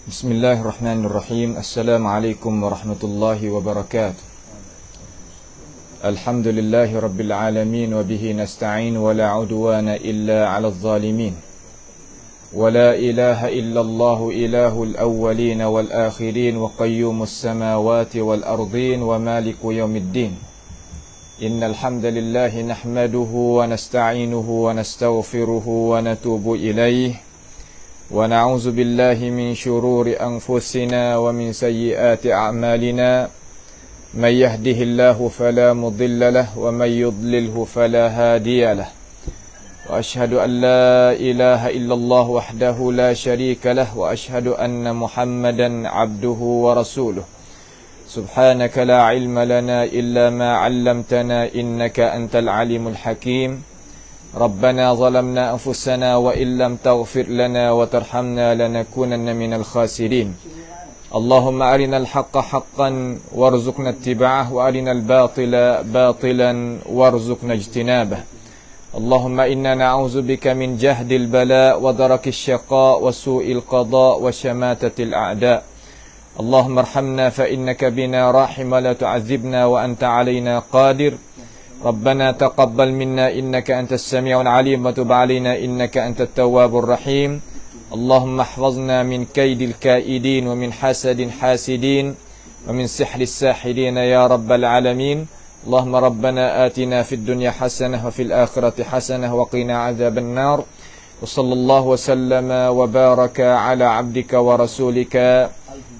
Bismillahirrahmanirrahim. Assalamualaikum warahmatullahi wabarakatuh. Alhamdulillahi rabbil alamin wa bihi nasta'in wa la udwana illa 'alal zalimin. Wa la ilaha illallah ilahul awwalin wal akhirin wa qayyumus samawati wal ardin wa maliku yaumiddin. Innal hamdalillahi nahmaduhu wa nasta'inuhu wa nastaghfiruhu wa natubu ilayhi. ونعوذ بالله من شرور أنفسنا ومن سيئات أعمالنا من يهده الله فلا مضل له ومن يضلله فلا هادي له وأشهد أن لا إله إلا الله وحده لا شريك له وأشهد أن محمدا عبده ورسوله سبحانك لا علم لنا إلا ما علمتنا إنك أنت العليم الحكيم ربنا ظلمنا أنفسنا وإن لم تغفر لنا وترحمنا لنكونن من الخاسرين اللهم أرنا الحق حقا وارزقنا اتباعه وأرنا الباطل باطلا وارزقنا اجتنابه اللهم إنا نعوذ بك من جهد البلاء ودرك الشقاء وسوء القضاء وشماتة الأعداء اللهم ارحمنا فإنك بنا راحم لا تعذبنا وأنت علينا قادر ربنا تقبل منا إنك أنت السميع العليم وتب علينا إنك أنت التواب الرحيم اللهم احفظنا من كيد الكائدين ومن حسد حاسدين ومن سحر الساحرين يا رب العالمين اللهم ربنا آتنا في الدنيا حسنة وفي الآخرة حسنة وقنا عذاب النار وصلى الله وسلم وبارك على عبدك ورسولك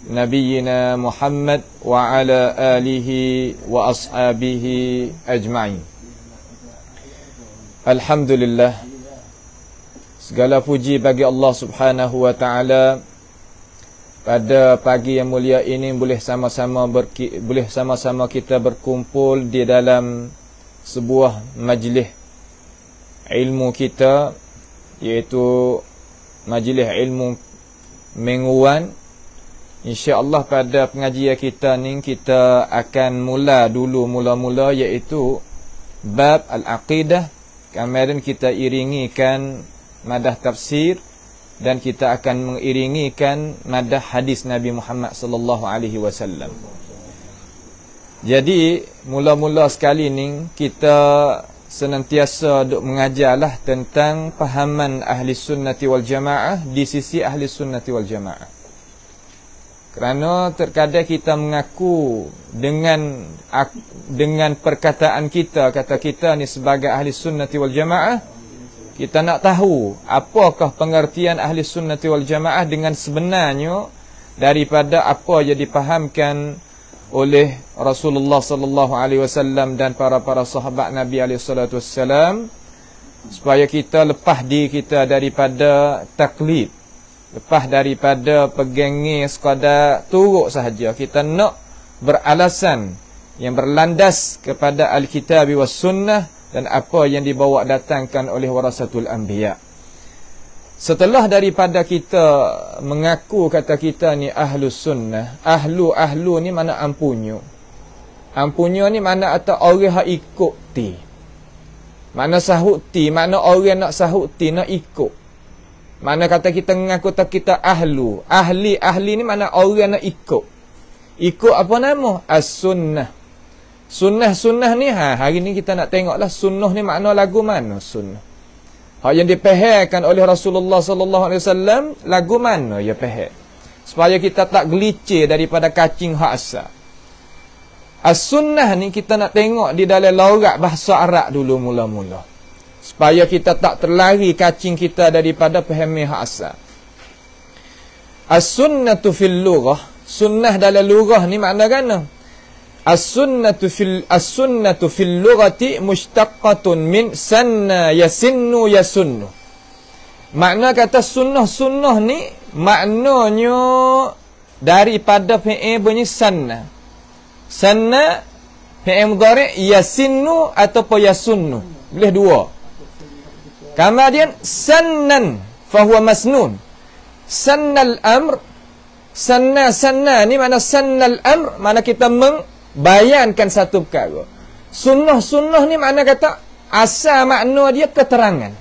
نبينا محمد وعلى آله وأصحابه أجمعين. Alhamdulillah, segala puji bagi Allah Subhanahu wa taala. Pada pagi yang mulia ini boleh sama-sama kita berkumpul di dalam sebuah majlis ilmu kita, iaitu majlis ilmu mingguan. InsyaAllah pada pengajian kita ni kita akan mula-mula iaitu bab al-aqidah. Kemudian kita iringikan madah tafsir dan kita akan mengiringikan madah hadis Nabi Muhammad sallallahu alaihi wasallam. Jadi mula-mula sekali ni kita senantiasa duk mengajarlah tentang pahaman ahli sunnati wal jamaah di sisi ahli sunnati wal jamaah. Kerana terkadang kita mengaku dengan perkataan kita, kata kita ni sebagai ahli sunnati wal jamaah, kita nak tahu apakah pengertian ahli sunnati wal jamaah dengan sebenarnya daripada apa yang dipahamkan oleh Rasulullah sallallahu alaihi wasallam dan para sahabat Nabi alaihi salatu wasallam, supaya kita lepas diri kita daripada taklid, lepas daripada pegangi sekadar turut sahaja. Kita nak beralasan yang berlandas kepada Alkitab was Sunnah dan apa yang dibawa datangkan oleh warasatul anbiya. Setelah daripada kita mengaku kata kita ni ahlus sunnah, ahlu ni mana ampunyo. Ampunyo ni mana atau orang hak ikut ti. Mana sahut ti, mana orang nak sahut ti nak ikut. Mana kata kita mengaku tak kita ahli ni mana orang nak ikut apa nama? As-sunnah. Sunnah ni hari ni kita nak tengoklah sunnah ni makna lagu mana sunnah. Hak yang dipahamkan oleh Rasulullah sallallahu alaihi wasallam lagu mana ya faham. Supaya kita tak gelicir daripada kacing hak asal. As-sunnah ni kita nak tengok di dalam logat bahasa Arab dulu mula-mula, supaya kita tak terlari kacing kita daripada pahami hak asal. As-sunnatu fil lughah, sunnah dalam lughah ni makna gana? As-sunnatu fil lughati mushtaqqatun min sanna yasinnu yasunnu. Makna kata sunnah ni maknanya daripada fi'il bunyi sanna. Sanna fi'il mudhari' yasinnu ataupun yasunnu. Boleh dua. Kemudian sannan fahuwa masnun. Sannal amr, sanna ni mana sannal amr, mana kita membayankan satu perkara. Sunnah ni mana kata asal makna dia keterangan.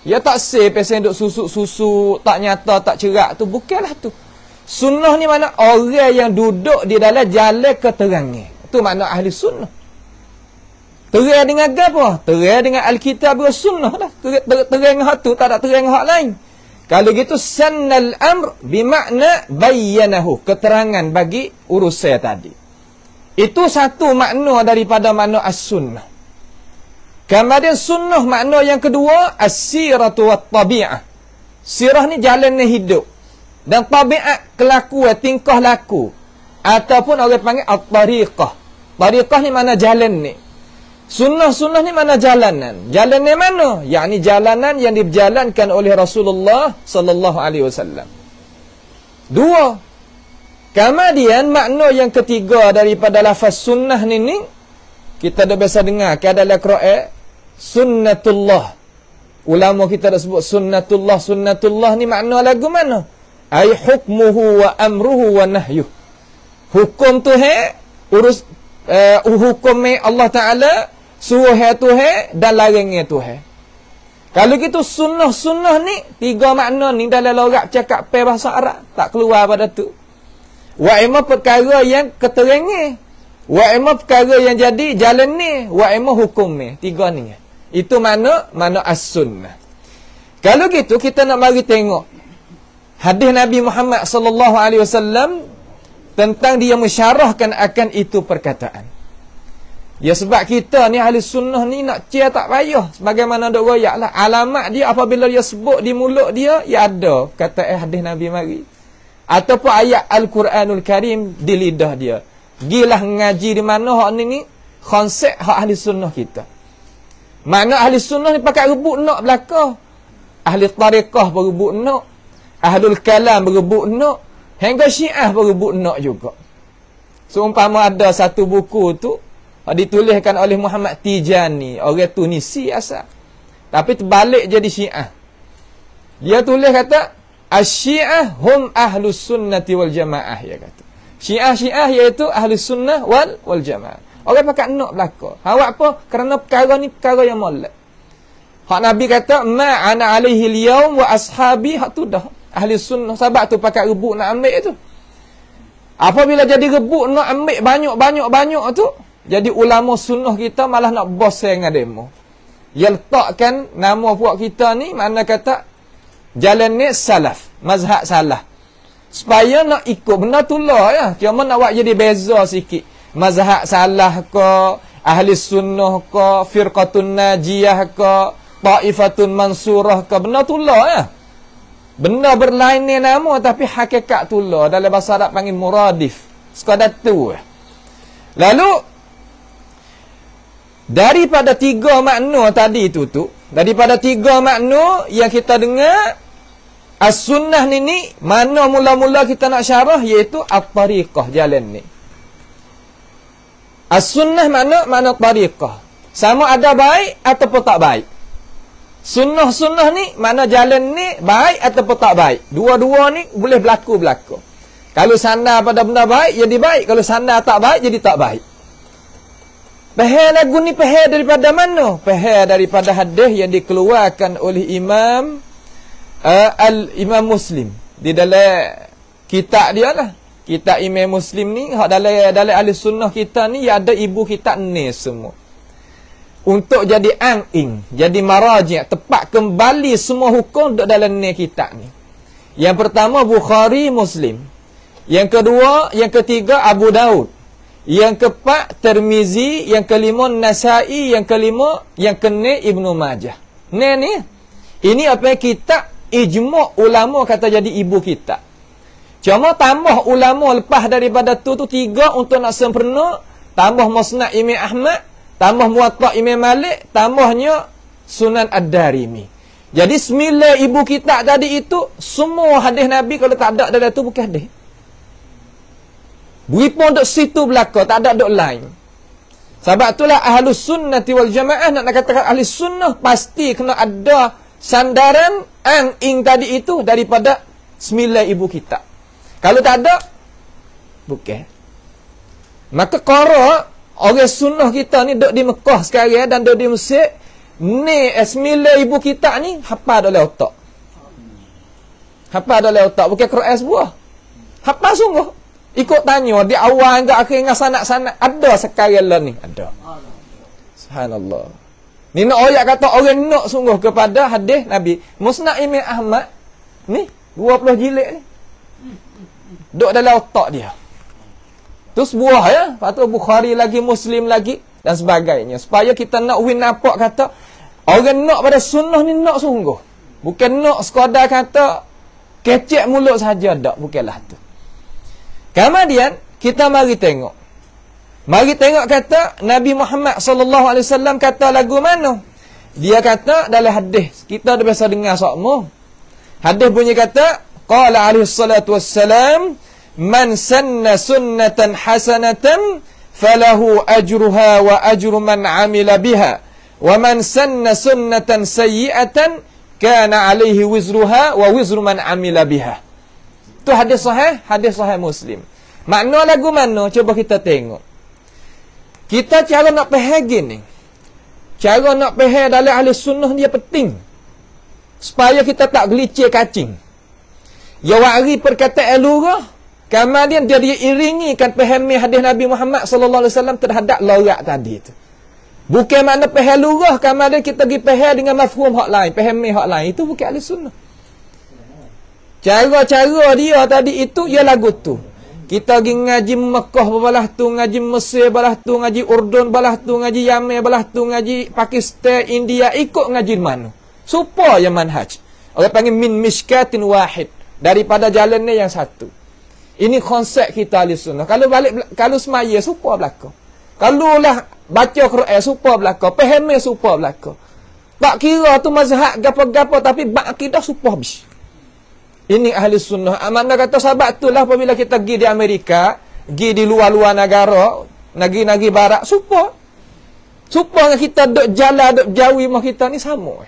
Ya tak say pasal duk susuk-susuk, tak nyata, tak cerak tu, bukanlah tu. Sunnah ni mana orang yang duduk di dalam jalan keterangan. Itu makna ahli sunnah. Terang dengan apa? Terang dengan Alkitab dan Sunnah dah. Terang hak tu, tak ada terang hak lain. Kalau gitu, sannal amr bimakna bayyanahu. Keterangan bagi urusan tadi. Itu satu makna daripada makna as-sunnah. Kemudian sunnah makna yang kedua, as-siratu wat-tabi'ah. Sirah ni jalan ni hidup. Dan tabiat kelakuan, tingkah laku. Ataupun orang panggil at-tariqah. Tariqah ni mana jalan ni. Sunnah-sunnah ni mana jalanan? Jalan ni mana? Yakni jalanan yang diberjalankan oleh Rasulullah sallallahu alaihi wasallam. Dua. Kemudian makna yang ketiga daripada lafaz sunnah ni kita dah biasa dengar ke dalam Quran sunnatullah. Ulama kita dah sebut sunnatullah. Sunnatullah ni makna lagu mana? Ai hukmuhu wa amruhu wa nahyuh. Hukum Tuhan hukum Allah Taala, suruh Tuhan dan larang Tuhan. Kalau gitu sunnah ni tiga makna ni dalam logat cakap bahasa Arab tak keluar pada tu. Wa ima perkara yang keterangan, wa ima perkara yang jadi jalan ni, wa ima hukum ni. Tiga ni. Itu mana as-sunnah. Kalau gitu kita nak mari tengok hadis Nabi Muhammad sallallahu alaihi wasallam tentang dia mensyarahkan akan itu perkataan. Ya sebab kita ni ahli sunnah ni nak cia tak payah. Sebagaimana dok royak lah. Alamat dia apabila dia sebut di mulut dia, ya ada kata hadis Nabi mari. Ataupun ayat Al-Quranul Karim di lidah dia. Gilah ngaji di mana hak ni konsep hak ahli sunnah kita. Mana ahli sunnah ni pakai rebut nak belaka. Ahli tariqah berebut nak. Ahlul kalam berebut nak. Hingga Syiah berebut nak juga. Seumpama ada satu buku tu dituliskan oleh Muhammad Tijani, orang Tunisi asal. Tapi terbalik jadi Syiah. Dia tulis kata Asy-Syiah hum ahlus sunnati wal jamaah, dia kata. Syiah iaitu ahlus sunnah wal jamaah. Orang pakai nak belaka. Awak apa? Kerana perkara ni perkara yang molek. Hak Nabi kata ma ana alaihi al-yaum wa ashabi, hak tu dah ahli sunnah. Sebab tu pakai rebut nak ambil tu. Apabila jadi rebut nak ambil banyak tu, jadi ulama sunnah kita malah nak bosan dengan demo. Dia letakkan nama puak kita ni, mana kata jalan ni salaf, mazhab salaf. Supaya nak ikut benda tu lah ya. Cuma nak buat jadi beza sikit. Mazhab salaf ke, ahli sunnah ke, firqatun najiyah ke, ta'ifatun mansurah ke, benda tu lah ya. Benda berlain ni nama tapi hakikat tu lah. Dalam bahasa Arab panggil muradif. Sekadar tu. Lalu daripada tiga makna tadi tu, daripada tiga makna yang kita dengar, as-sunnah ni mana mula-mula kita nak syarah, iaitu at-tariqah, jalan ni. As-sunnah mana tariqah. Sama ada baik ataupun tak baik. Sunnah ni mana jalan ni baik ataupun tak baik. Dua-dua ni boleh berlaku. Kalau sandar pada benda baik, jadi baik. Kalau sandar tak baik, jadi tak baik. Pahal lagu ni pahal daripada mana? Pahal daripada hadis yang dikeluarkan oleh Imam Muslim. Di dalam kitab dia lah. Kitab Imam Muslim ni, dalam ahli sunnah kita ni, ada ibu kitab ni semua. Untuk jadi ang-ing, jadi maraji', tepat kembali semua hukum dalam ni kitab ni. Yang pertama Bukhari, Muslim. Yang kedua, yang ketiga Abu Daud. Yang keempat Tirmizi, yang kelima Nasai, yang kelima, yang keenam Ibnu Majah. Ni ini apa kitab ijma' ulama kata jadi ibu kitab. Cuma tambah ulama lepas daripada tu tiga untuk nak sempurna, tambah Musnad Imam Ahmad, tambah Muwatta Imam Malik, tambahnya Sunan Ad-Darimi. Jadi 9 ibu kitab tadi itu semua hadis Nabi, kalau tak ada dalam tu bukan hadis. Beripun duk situ belaka, tak ada duk lain. Sebab itulah ahlus sunnati wal jamaah, nak katakan ahli sunnah pasti kena ada sandaran ang-ing tadi itu daripada 9 ibu kitab. Kalau tak ada, bukan. Maka qara orang sunnah kita ni duduk di Mekah sekarang dan duduk di Mesir, ni 9 ibu kitab ni hafal dalam otak. Hafal dalam otak, bukan Quran sebuah. Hafal sungguh. Ikut tanya di awal hingga akhir dengan sanak-sanak ada sekarang lah ni. Ada. Subhanallah. Ni nak ayat kata orang nak sungguh kepada hadis Nabi. Musnad Imam Ahmad ni 20 jilid ni. Duk dalam otak dia. Tu sebuah ya. Lepas tu Bukhari lagi, Muslim lagi dan sebagainya. Supaya kita nak win nampak kata orang nak pada sunnah ni nak sungguh. Bukan nak sekadar kata kecek mulut saja tak. Bukanlah tu. Kemudian kita mari tengok. Mari tengok kata Nabi Muhammad sallallahu alaihi wasallam kata lagu mana? Dia kata dalam hadis. Kita dah biasa dengar sokmo. Hadis bunyi kata qala alaihi salatu wassalam man sanna sunnatan hasanatan falahu ajruha wa ajru man amila biha wa man sanna sunnatan sayyi'atan kana alaihi wizruha wa wizru man amila biha. Tu hadis sahih Muslim. Makna lagu mana? Cuba kita tengok. Kita cara nak faham gini. Cara nak faham dalam ahli sunnah dia penting. Supaya kita tak gelicir kacing. Ya wari perkataan lurah, kemudian dia iringikan fahami hadis Nabi Muhammad sallallahu alaihi wasallam terhadap lorak tadi tu. Bukan makna faham lurah kemudian kita pergi faham dengan mafhum hak lain, fahami hak lain. Itu bukan ahli sunnah. Cara-cara dia tadi itu ia lagu tu. Kita pergi ngaji Mekah belah tu, ngaji Mesir belah tu, ngaji Urdun belah tu, ngaji Yaman belah tu, ngaji Pakistan, India, ikut ngaji mana? Supaya manhaj. Orang panggil min mishkatin wahid. Daripada jalan ni yang satu. Ini konsep kita ahli sunnah. Kalau semaya, supaya belakang. Kalau lah baca Quran, supaya belakang. Fahami supaya belakang. Tak kira tu mazhab gapo-gapo, tapi bak akidah supaya habis. Ini ahli sunnah. Mana kata sahabat tu lah apabila kita pergi di Amerika, pergi di luar-luar negara, negeri-negeri barat, supaya kita duk jalan, duk jauh mah kita ni sama.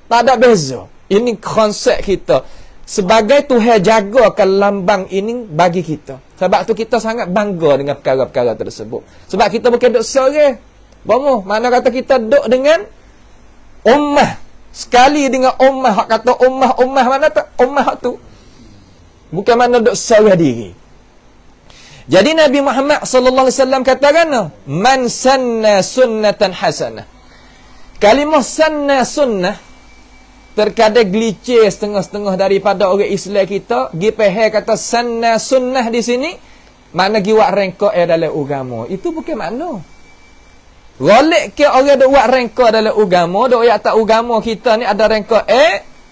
Tak ada beza. Ini konsep kita. Sebagai Tuhan jagakan lambang ini bagi kita. Sebab tu kita sangat bangga dengan perkara-perkara tersebut. Sebab kita bukan duk seorang. Mana kata kita duk dengan ummah. Sekali dengan ummah, hak kata ummah mana tak? Ummah tu bukan mana duk seorang diri. Jadi Nabi Muhammad sallallahu alaihi wasallam katakan, man sanna sunnatan hasanah. Kalimah sanna sunnah terkadang gelicir setengah-setengah daripada orang Islam kita, gi faham kata sanna sunnah di sini makna gi wak rengkok dalam agama. Itu bukan makna. Golek ke orang duk buat rengkok dalam agama, duk ayat tak agama kita ni ada rengkok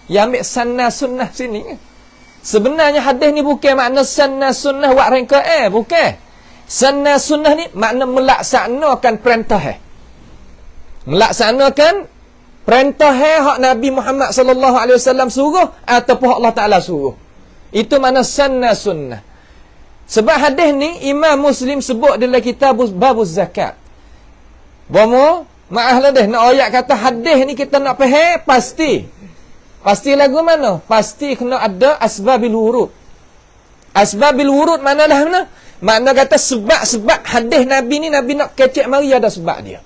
yang ambil sanna sunnah sini. Sebenarnya hadis ni bukan makna sanna sunnah buat rengkok bukan. Sanna sunnah ni makna melaksanakan perintah. Melaksanakan perintah hak Nabi Muhammad sallallahu alaihi wasallam suruh ataupun Allah Taala suruh. Itu makna sanna sunnah. Sebab hadis ni Imam Muslim sebut dalam kitab Babuz Zakat. Bomo, maaflah deh, nak ayat kata hadis ni kita nak faham pasti. Pasti lagu mana? Pasti kena ada asbabil wurud. Asbabil wurud mana dah mana? Makna kata sebab hadis Nabi ni Nabi nak kecek mari ada sebab dia.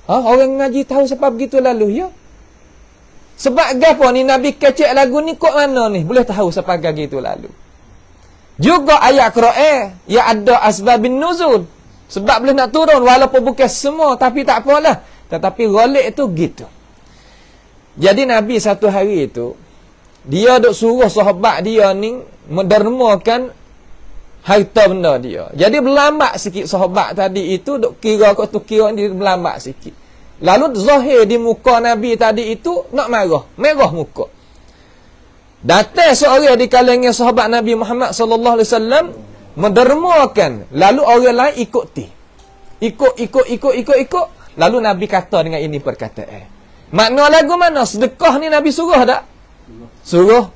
Orang ngaji tahu sebab begitu lalu ya. Sebab gapo ni Nabi kecek lagu ni kok mana ni? Boleh tahu sebab gitu lalu. Juga ayat Quran ya ada asbabin nuzul. Sebab boleh nak turun walaupun bukan semua, tapi tak apalah. Tetapi ghalib itu gitu. Jadi Nabi satu hari itu dia duk suruh sahabat dia ni mendermakan harta benda dia. Jadi berlambat sikit sahabat tadi itu duk kira kau tu kira dia berlambat sikit. Lalu zahir di muka Nabi tadi itu nak merah muka. Datang seorang di kalangan sahabat Nabi Muhammad sallallahu alaihi wasallam mendermakan, lalu orang lain ikut. Lalu Nabi kata dengan ini perkataan. Makna lagu mana? Sedekah ni Nabi suruh tak? Suruh.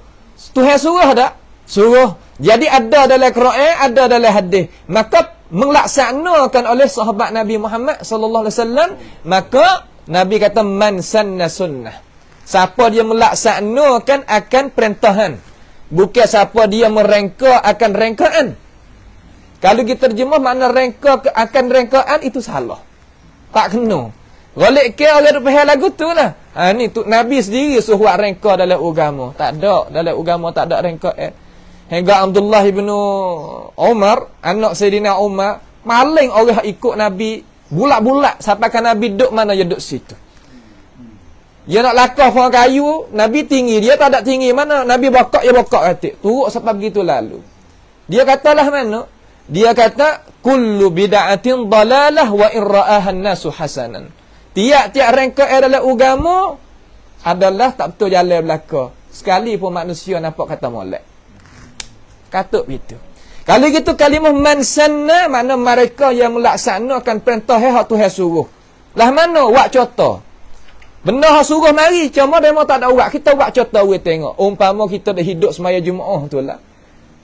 Tuhan suruh tak? Suruh. Jadi ada dalam Quran, ada dalam hadis. Maka melaksanakan oleh sahabat Nabi Muhammad sallallahu alaihi wasallam, maka Nabi kata man sanna sunnah. Siapa dia melaksanakan akan perintahan. Bukan siapa dia merengka akan rengkaan. Kalau kita terjemah makna rengka akan rengkaan itu salah. Tak kena. Golek ke orang duk faham lagu tu lah. Ni tu Nabi sendiri suruh buat rengka dalam agama. Tak ada dalam agama tak ada rengka. Hingga Abdullah bin Umar, anak Sayyidina Umar, maling orang ikut Nabi bulat-bulat sampai kan Nabi duduk mana dia duduk situ. Dia nak lakah orang kayu, Nabi tinggi, dia tak ada tinggi mana, Nabi bokak, dia bokak katik. Turut sampai begitu lalu. Dia katalah mana? Dia kata, kullu bid'atin dalalah wa in ra'aha an-nasu hasanan. Tiap-tiap rangka dalam agama adalah tak betul jalan belaka. Sekali pun manusia nampak kata molek. Katuk begitu. Kalau gitu kalimah man sanna, makna mereka yang melaksanakan perintah hak Tuhan suruh. Lah mana buat contoh? Benda hak suruh mari, cuma demo tak ada buat. Kita buat contoh we tengok. Umpama kita dah hidup semaya Jumaat tu lah.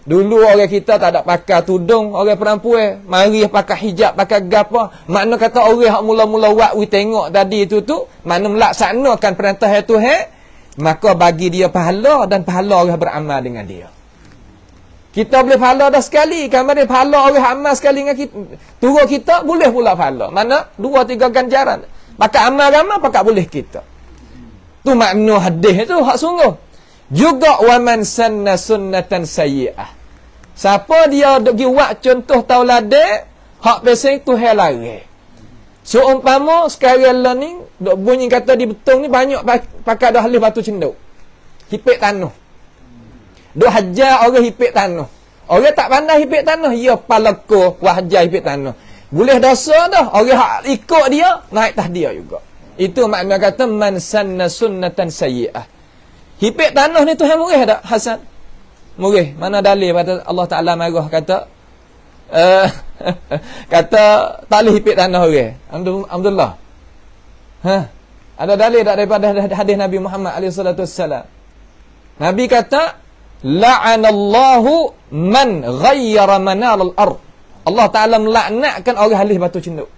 Dulu orang kita tak ada pakai tudung, orang perempuan mari pakai hijab, pakai gapa. Makna kata orang hak mula-mula buat we tengok tadi tu, makna melaksanakan perintah Tuhan, maka bagi dia pahala dan pahala orang beramal dengan dia. Kita boleh pahala dah sekali. Kamar dia pahala orang amal sekali dengan kita. Turun kita, boleh pula pahala. Mana? 2-3 ganjaran. Pakai amal-amal, pakai boleh kita. Tu makna hadis tu, hak sungguh. Juga waman sanna sunnatan sayyi'ah. Siapa dia duk buat contoh tauladan, hak pesing tu hal lari. So umpama sekarang lah ni, duk bunyi kata di betung ni banyak pakai dah halih batu cenduk. Hipik tanah. Duk hajar orang hipik tanah. Orang tak pandai hipik tanah, dia palako wah hajar hipik tanah. Boleh dosa dah. Orang hak ikut dia, naik tah dia juga. Itu makna kata man sanna sunnatan sayyi'ah. Hipik tanah ni Tuhan murih tak, Hasan? Murih. Mana dalil pada Allah Ta'ala marah kata kata tak boleh hipik tanah orang. Alhamdulillah. Ada dalil tak daripada hadis Nabi Muhammad SAW? Nabi kata la'anallahu man ghayyara manal al-ard. Allah Ta'ala melaknatkan orang halih batu cenduk.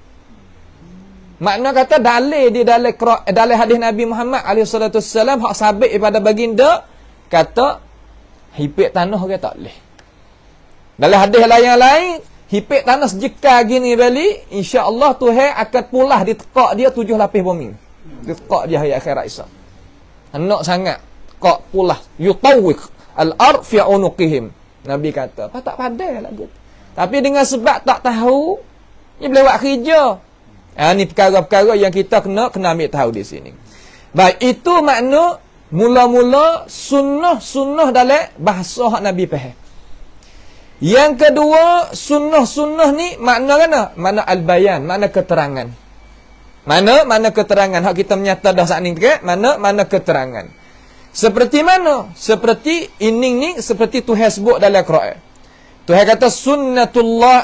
Makna kata dalil di dalam hadis Nabi Muhammad SAW hak sabit daripada baginda kata hipik tanah orang tak boleh. Dalam hadis lain-lain hipik tanah sejeka gini balik, insya-Allah Tuhan akan pulah ditekak dia 7 lapis bumi. Ditekak dia hari akhirat Isa. Enak sangat kok pulah yutawwiq al-ard fi unuqihim. Nabi kata, apa tak pandai lagu. Tapi dengan sebab tak tahu, ni boleh buat kerja. Ni perkara-perkara yang kita kena ambil tahu di sini. Baik, itu makna mula-mula sunnah dalam bahasa hak Nabi faham. Yang kedua, sunnah ni makna mana? Makna al-bayan, makna keterangan. Mana keterangan hak kita menyata dah saat ni ke? Mana keterangan. Seperti mana? Seperti ini ni, seperti Tuhan sebut dalam Quran. Tuhan kata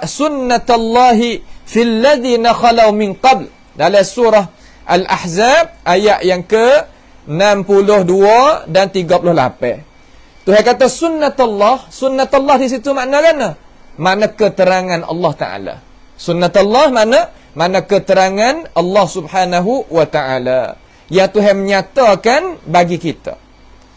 sunnatullahi fil ladzina khalau min qabl. Dalam surah Al-Ahzab ayat yang ke-62 dan 38. Tuhan kata sunnatullah di situ makna mana? Mana keterangan Allah Taala. Sunnatullah mana keterangan Allah Subhanahu wa taala. Ya Tuhan menyatakan bagi kita.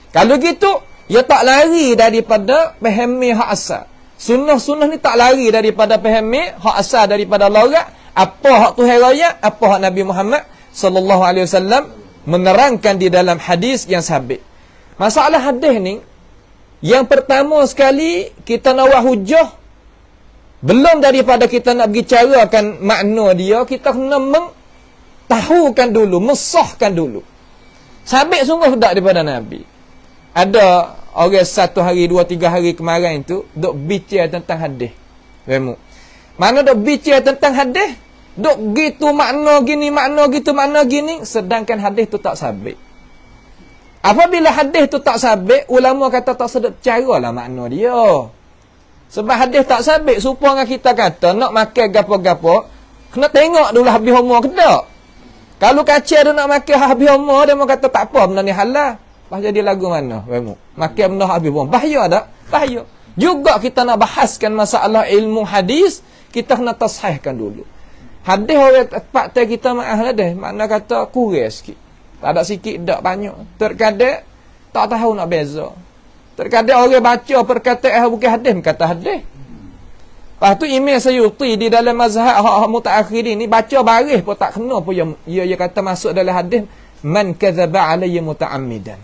Kalau gitu, ia tak lari daripada pahami hak asal. Sunnah ni tak lari daripada pahami hak asal daripada Allah. Apa hak Tuhan raya, apa hak Nabi Muhammad sallallahu alaihi wasallam menerangkan di dalam hadis yang sabit. Masalah hadis ni, yang pertama sekali kita nak buat hujah, belum daripada kita nak bicarakan makna dia, kita kena mengtahukan dulu, mensahkan dulu. Sabit sungguh tak daripada Nabi. Ada orang 1 hari, 2, 3 hari kemarin tu duk bicara tentang hadis. Mana duk bicara tentang hadis, duk gitu makna gini, makna gitu, makna gini, sedangkan hadis tu tak sabit. Apabila hadis tu tak sabit, ulama kata tak sedap caralah makna dia. Sebab hadis tak sabit, supaya kita kata nak makan gapo-gapo, kena tengok dulu habis umur ke tak. Kalau kacau dia nak makan habis umur, dia mau kata tak apa, benda ni halal. Lepas jadi lagu mana? Makan benda habis umur. Bahaya tak? Bahaya. Juga kita nak bahaskan masalah ilmu hadis, kita kena tasahihkan dulu. Hadis orang fakta kita maaf dah, makna kata kurang sikit. Tak ada sikit, tak banyak. Terkadang tak tahu nak beza. Terkadang orang baca perkataan bukan hadis, kata hadis. Lepas tu Imam Sayyuti di dalam mazhab mutaakhirin ni baca baris pun tak kena pun. Ia kata masuk dalam hadis man kadzaba alayya muta'ammidan.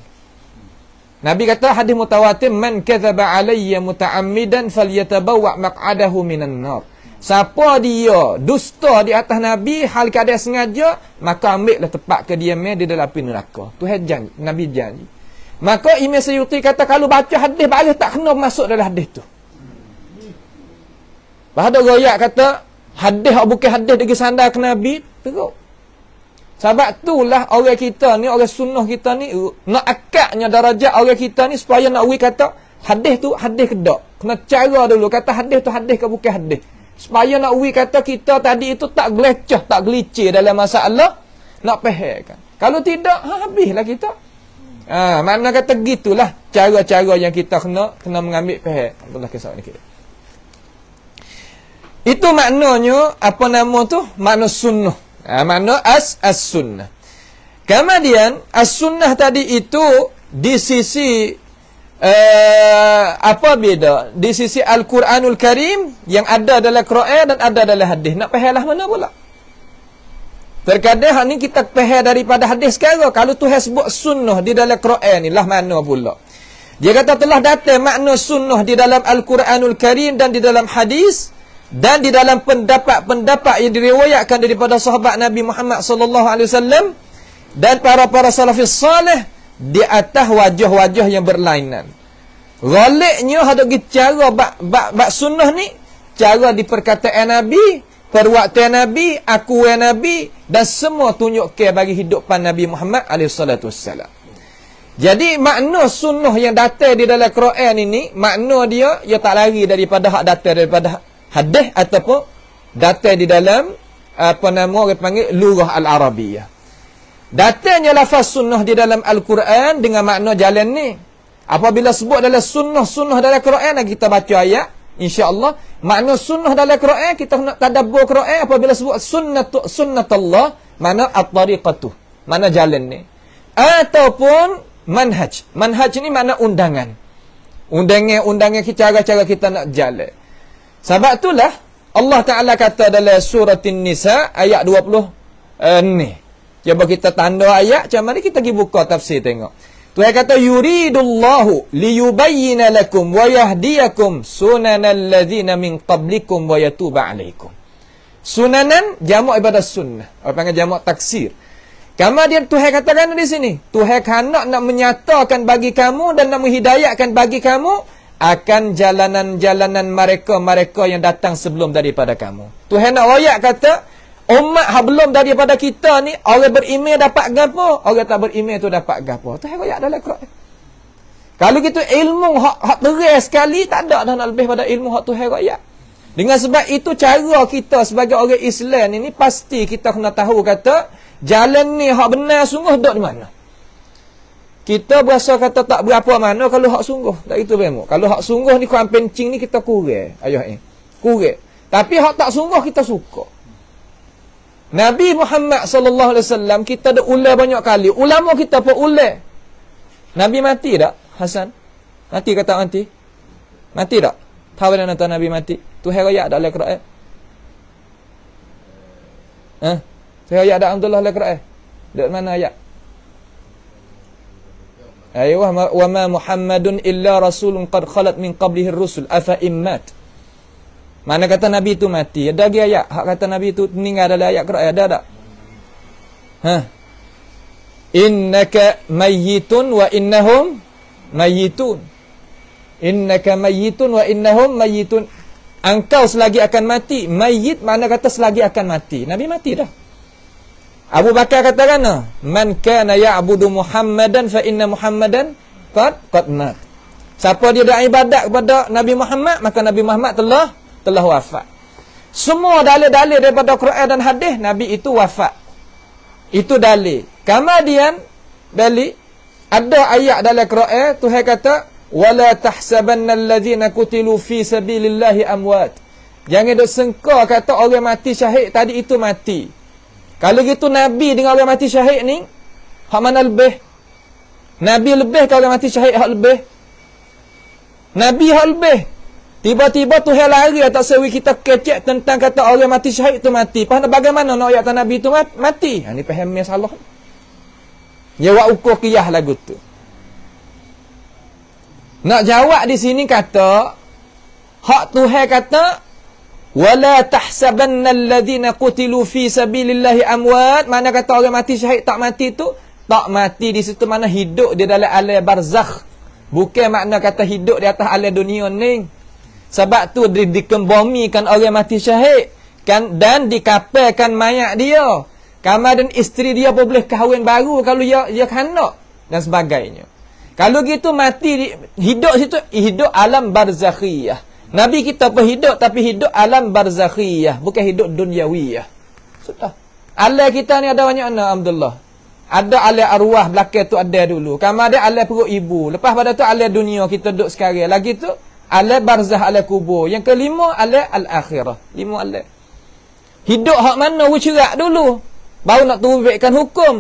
Nabi kata hadis mutawatir, man kadzaba alayya muta'ammidan falyatabawwa maq'adahu minan nar. Siapa dia dusta di atas Nabi hal keadaan sengaja, maka ambillah tempat kediamannya di dalam api neraka. Tuhan janji, Nabi janji. Maka Imam Suyuti kata kalau baca hadis baru tak kena masuk dalam hadis tu. Bahada royak kata hadis bukan hadis dengan sandar ke Nabi teruk. Sebab itulah orang kita ni, orang sunnah kita ni nak akadnya darajat orang kita ni supaya nak kata hadis tu hadis ke tak. Kena cara dulu kata hadis tu hadis ke bukan hadis. Supaya nak kata kita tadi itu tak gelecah, tak gelicir dalam masalah nak fahamkan. Kalau tidak, habislah kita. Makna kata gitulah cara-cara yang kita kena mengambil faham. Alhamdulillah kisah ni kita. Itu maknanya apa nama tu? Makna sunnah. Makna as-sunnah. Kemudian as-sunnah tadi itu di sisi apa beda? Di sisi Al-Quranul Karim yang ada dalam Quran dan ada dalam hadis. Nak fahamlah mana pula? Terkadang ni kita faham daripada hadis sekarang. Kalau Tuhan sebut sunnah di dalam Quran ni lah mana pula? Dia kata telah datang makna sunnah di dalam Al-Quranul Karim dan di dalam hadis dan di dalam pendapat-pendapat yang diriwayatkan daripada sahabat Nabi Muhammad sallallahu alaihi wasallam dan para salafus salih di atas wajah-wajah yang berlainan. Ghaliknya ada cara bab sunnah ni, cara diperkataan Nabi, perbuatan Nabi, akuan Nabi dan semua tunjuk ke bagi hidupan Nabi Muhammad alaihi salatu wassalam. Jadi makna sunnah yang datang di dalam Quran ini, makna dia tak lari daripada hak datang daripada hadis ataupun datang di dalam apa nama orang panggil lughah al-arabiyah. Datangnya lafaz sunnah di dalam Al-Quran dengan makna jalan ni. Apabila sebut dalam sunnah dalam Quran, kita baca ayat, insya-Allah makna sunnah dalam Quran kita nak tadabbur Quran. Apabila sebut sunnatullah, makna at-tariqatu, makna jalan ni. Ataupun manhaj. Manhaj ni makna undangan. Undangan cara-cara kita nak jalan. Sebab itulah Allah Ta'ala kata dalam surah An-Nisa ayat 20 ni. Cuba kita tanda ayat, macam mana kita pergi buka tafsir tengok. Tuhan kata yuridullahu liyubayyina lakum wa yahdiyakum sunanal ladzina min qablikum wa yatuba alaikum. Sunanan jamak ibadah sunnah. Orang panggil jamak taksir. Kemudian Tuhan katakan di sini, Tuhan nak menyatakan bagi kamu dan nak menghidayahkan bagi kamu akan jalanan-jalanan mereka yang datang sebelum daripada kamu. Tuhan nak royak kata, umat yang belum daripada kita ni, orang beriman dapat gapo, orang tak beriman tu dapat gapo. Tuhan royak dalam Quran. Kalau gitu ilmu hak terang sekali, tak ada dah nak lebih pada ilmu hak Tuhan royak. Dengan sebab itu cara kita sebagai orang Islam ini pasti kita kena tahu kata jalan ni hak benar sungguh dok di mana. Kita berasa kata tak berapa mana kalau hak sungguh. Tak itu bemo. Kalau hak sungguh ni kurang pencing ni kita kurang. Ayah ni. Kurang. Tapi hak tak sungguh kita suka. Nabi Muhammad sallallahu alaihi wasallam kita dah ulang banyak kali. Ulama kita pun ulang. Nabi mati tak? Hasan. Mati kata mati. Mati tak? Tahu dah nata Nabi mati. Tuhan royak dalam Quran. Tuhan royak dak Abdullah dalam Quran. Dekat mana ayat? Aywa wa ma Muhammadun illa rasulun qad khalat min qablihi ar-rusul afa immat. Mana kata Nabi itu mati? Ada lagi ayat hak kata Nabi itu meninggal dalam ayat Quran ada tak? Innaka mayyitun wa innahum mayyitun. Innaka mayyitun wa innahum mayyitun. Engkau selagi akan mati. Mayyit makna kata selagi akan mati. Nabi mati dah. Abu Bakar katakan, man kana ya'budu Muhammadan fa inna Muhammadan qad mat. Siapa dia dah ibadat kepada Nabi Muhammad, maka Nabi Muhammad telah wafat. Semua dalil-dalil daripada Quran dan hadis, Nabi itu wafat. Itu dalil. Kemudian dalil ada ayat dalam Quran Tuhan kata wala tahsabanna allazina qutilu fi sabilillahi amwat. Jangan dok sangka kata orang mati syahid tadi itu mati. Kalau gitu Nabi dengan orang mati syahid ni hak mana lebih? Nabi lebih ke orang mati syahid hak lebih? Nabi hak lebih. Tiba-tiba Tuhan lari tak sewi kita kecek tentang kata orang mati syahid tu mati. Pasal bagaimana nak ayat Nabi tu mati? Ni faham masalah. Ya wa ukur qiyah lagu tu. Nak jawab di sini kata, hak Tuhan kata, wala tahsabanna alladhina qutilu fi sabilillahi amwat. Mana kata orang mati syahid tak mati tu? Tak mati di situ mana hidup di dalam alam barzakh. Bukan makna kata hidup di atas alam dunia ni. Sebab tu dikembomikan orang mati syahid kan, dan dikapalkan mayat dia. Kemudian isteri dia pun boleh kahwin baru kalau dia kanak dan sebagainya. Kalau gitu mati hidup situ hidup alam barzakhiyah. Nabi kita pun hidup tapi hidup alam barzakhiyah, bukan hidup duniawiyah. Sudah. Alam kita ni ada banyak mana alhamdulillah. Ada alam arwah belakang tu ada dulu. Kemudian alam perut ibu. Lepas pada tu alam dunia kita duduk sekarang. Lagi tu alam barzah, alam kubur. Yang kelima alam al-akhirah. 5 alam. Hidup hak mana cerak dulu. Baru nak turunkan hukum.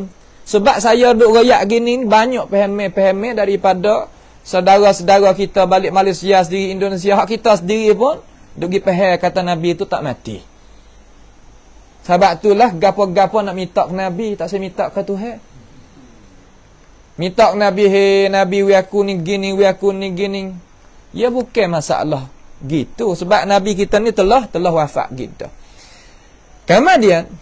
Sebab saya duduk royak gini, banyak paham daripada saudara-saudara kita balik Malaysia sendiri, Indonesia, hak kita sendiri pun duduk paham kata Nabi itu tak mati. Sebab itulah gapo-gapo nak minta ke Nabi, tak saya minta ke Tuhan. Minta ke Nabi, hey Nabi we aku ni gini, we aku ni gini. Ya bukan masalah gitu. Sebab Nabi kita ni telah wafat gitu. Kemudian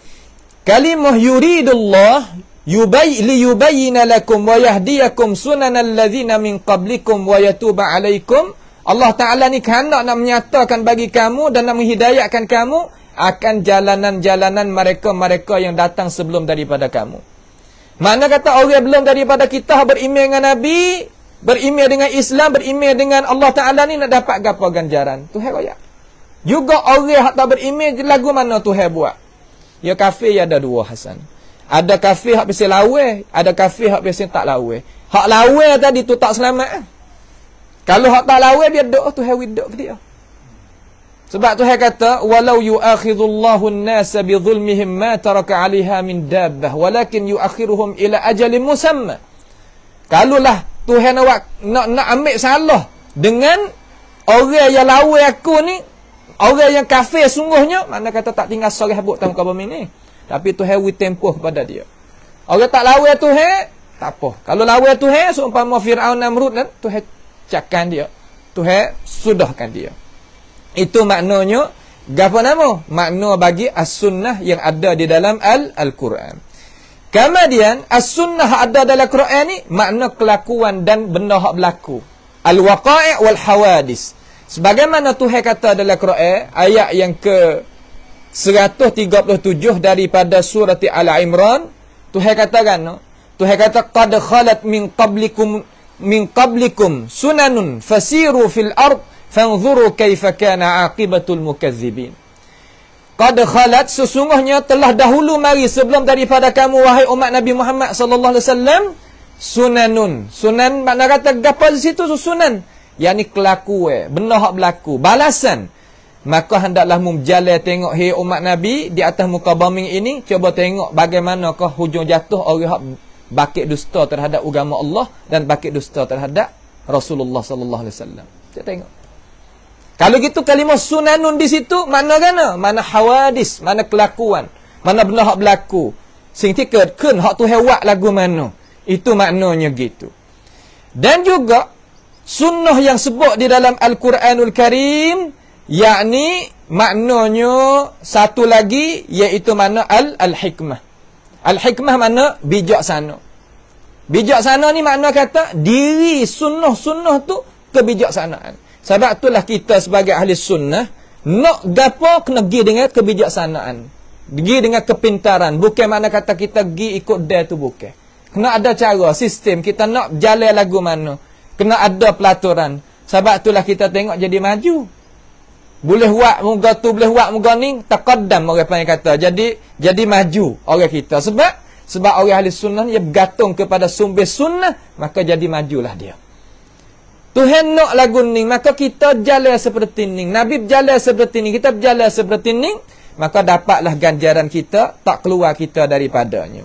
kalimah yuridullah liyubayyina lakum wa yahdiyakum sunanal ladzina min qablikum wa yatuba alaikum. Allah Ta'ala ni hendak nak menyatakan bagi kamu dan nak menghidayahkan kamu akan jalanan-jalanan mereka-mereka yang datang sebelum daripada kamu. Mana kata orang belum daripada kita beriman dengan Nabi, beriman dengan Islam, beriman dengan Allah Ta'ala ni nak dapat gapo ganjaran? Tuhan royak. Juga orang yang tak beriman lagu mana Tuhan buat? Ya kafir ya ada dua Hasan. Ada kafir hak biasa lawe, ada kafir hak biasa tak lawe. Hak lawe tadi tu tak selamat. Kalau hak tak lawe biar doa Tuhan widok ke dia. Sebab Tuhan kata, walau yu'akhidullahu an-nasa bi dhulmihim ma taraka 'alaiha min dabbah walakin yu'akhiruhum ila ajalin musamma. Kalulah Tuhan nak ambil salah dengan orang yang lawe aku ni, orang yang kafir sungguhnya, mana kata tak tinggal seorang habuk dalam muka bumi ni. Tapi Tuhan wi tempoh kepada dia. Orang tak lawa Tuhan, tak apa. Kalau lawa Tuhan, seumpama Firaun Namrud dan Tuhan cakkan dia. Tuhan sudahkan dia. Itu maknanya, apa nama? Makna bagi as-sunnah yang ada di dalam Al-Quran. Kemudian, as-sunnah ada dalam Quran ni, makna kelakuan dan benda hak berlaku. Al-waqai' wal-hawadis. Sebagaimana Tuhan kata dalam Quran, ayat yang ke 137 daripada surah Al-Imran, Tuhan katakan, Tuhan kata qad khalat min qablikum sunanun fasiru fil ard fanzuru kaifa kana aqibatul mukazzibin. Qad khalat, sesungguhnya telah dahulu mari sebelum daripada kamu wahai umat Nabi Muhammad sallallahu alaihi wasallam, sunanun. Sunan makna kata gapo di situ sunan, yakni kelakuan, benda hak berlaku, balasan. Maka hendaklah berjalan tengok hei umat Nabi di atas muka bumi ini, cuba tengok bagaimanakah hujung jatuh orang hak bakit dusta terhadap agama Allah dan bakit dusta terhadap Rasulullah sallallahu alaihi wasallam. Kita tengok. Kalau gitu kalimah sunanun di situ mana kana? Mana hawadis, mana kelakuan, mana benda hak berlaku. Sing tiketkeun hak tu hewak lagu mana. Itu maknanya gitu. Dan juga sunnah yang sebut di dalam Al-Quranul Karim, yakni maknanya satu lagi, iaitu makna al-hikmah. Al-hikmah makna bijaksana. Bijaksana ni makna kata diri sunnah-sunnah tu kebijaksanaan. Sebab itulah kita sebagai ahli sunnah nak gapo kena pergi dengan kebijaksanaan. Pergi dengan kepintaran. Bukan makna kata kita pergi ikut dia tu, bukan. Kena ada cara, sistem. Kita nak jalan lagu mana. Kena ada pelaturan. Sebab itulah kita tengok jadi maju. Boleh buat muka tu, boleh buat muka ni, taqaddam orang panggil kata. Jadi maju orang kita. Sebab orang ahli sunnah dia bergantung kepada sumber sunnah, maka jadi majulah dia. Tuhan nak lagu ni, maka kita jalan seperti ni. Nabi berjalan seperti ni, kita berjalan seperti ni, maka dapatlah ganjaran kita, tak keluar kita daripadanya.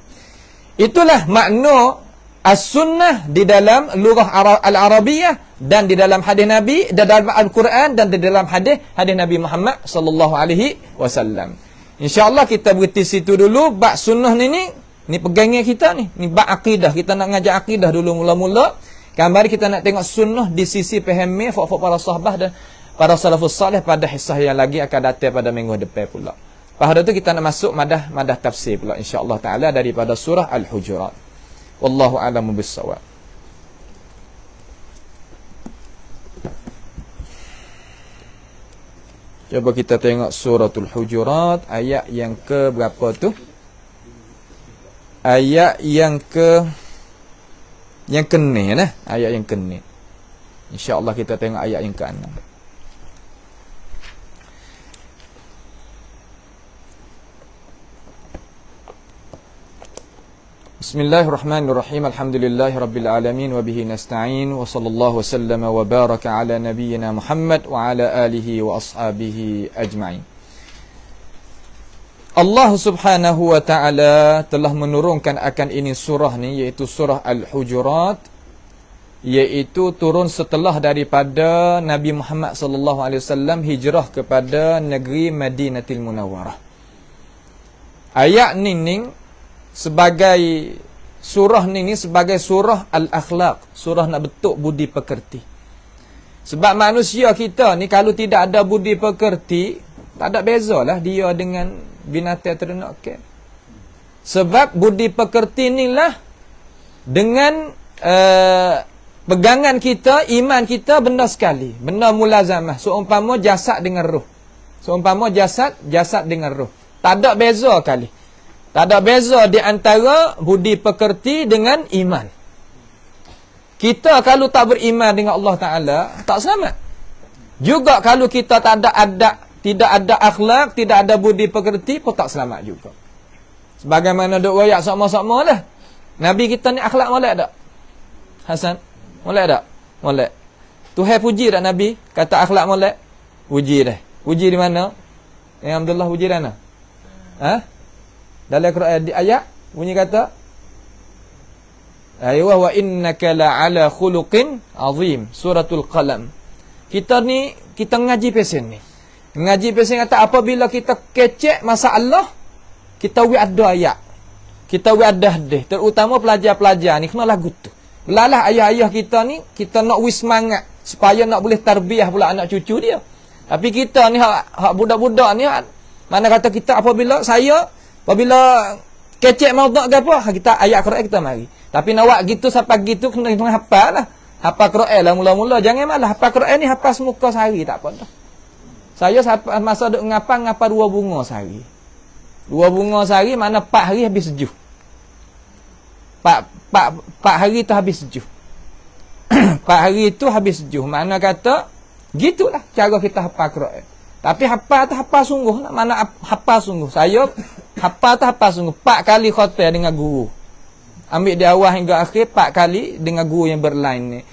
Itulah makna as-sunnah di dalam lugah al-Arabiyah dan di dalam hadis Nabi, di dalam Al-Quran dan di dalam hadis Nabi Muhammad sallallahu alaihi wasallam. Insya-Allah kita berhenti situ dulu. Bab sunnah ni pegangnya kita ni. Ni bab akidah. Kita nak ngajar akidah dulu mula-mula. Gambar kita nak tengok sunnah di sisi pahami fak-fak para sahabat dan para salafus salih pada hisah yang lagi akan datang pada minggu depan pula. Pada tu kita nak masuk madah tafsir pula insya-Allah taala daripada surah Al-Hujurat. Wallahu a'lamu bis-shawab. Coba kita tengok suratul Hujurat ayat yang ke berapa tu? Ayat yang kene nah, ayat yang kene. Insya-Allah kita tengok ayat yang ke-6. Bismillahirrahmanirrahim. Alhamdulillahirabbil alamin wa bihi nasta'in wa sallallahu wasallama wa baraka ala nabiyyina Muhammad wa ala alihi wa ashabihi ajma'in. Allah Subhanahu wa taala telah menurunkan akan ini surah ni, iaitu surah Al-Hujurat, iaitu turun setelah daripada Nabi Muhammad sallallahu alaihi wasallam hijrah kepada negeri Madinatul Munawwarah. Ayat ni sebagai surah ni sebagai surah Al-Akhlaq, surah nak bentuk budi pekerti. Sebab manusia kita ni kalau tidak ada budi pekerti, tak ada bezalah dia dengan binatang ternak ke. Sebab budi pekerti inilah dengan pegangan kita, iman kita benda sekali, benda mulazamah. Seumpama jasad dengan roh. Seumpama jasad dengan roh. Tak ada beza kali. Tak ada beza di antara budi pekerti dengan iman. Kita kalau tak beriman dengan Allah Ta'ala, tak selamat. Juga kalau kita tak ada adab, tidak ada akhlak, tidak ada budi pekerti pun tak selamat juga. Sebagaimana duk wayak sama-sama lah. Nabi kita ni akhlak molek tak? Hasan, molek tak? Molek. Tuhai puji tak Nabi? Kata akhlak molek? Puji dah. Puji di mana? Alhamdulillah puji dah mana? Ha? Dalam Quran di ayat bunyi kata aywa wa innaka la'ala khuluqin azim, suratul qalam. Kita ni kita ngaji pesen ni. Ngaji pesen kata apabila kita kecek masalah, kita wi ada ayat. Kita wi ada hadis, terutama pelajar-pelajar ni kena lagu tu. Belalah ayah-ayah kita ni, kita nak wi semangat supaya nak boleh tarbiyah pula anak cucu dia. Tapi kita ni hak budak-budak ni mana kata kita apabila kecek maudhu' ke apa, kita ayat Quran kita mari. Tapi nak buat gitu sampai gitu kena hafal lah. Hafal Quran lah mula-mula. Jangan malah hafal Quran ni hafal semuka sehari tak apa dah. Saya masa duk ngapa 2 bunga sehari. 2 bunga sehari mana 4 hari habis sejuh. 4 hari tu habis sejuh. 4 hari tu habis sejuh. Mana kata gitulah cara kita hafal Quran. Tapi hafal tu hafal sungguh lah. Mana hafal sungguh. Saya hafal tu hafal sungguh. 4 kali khatam dengan guru. Ambil di awal hingga akhir 4 kali dengan guru yang berlain ni.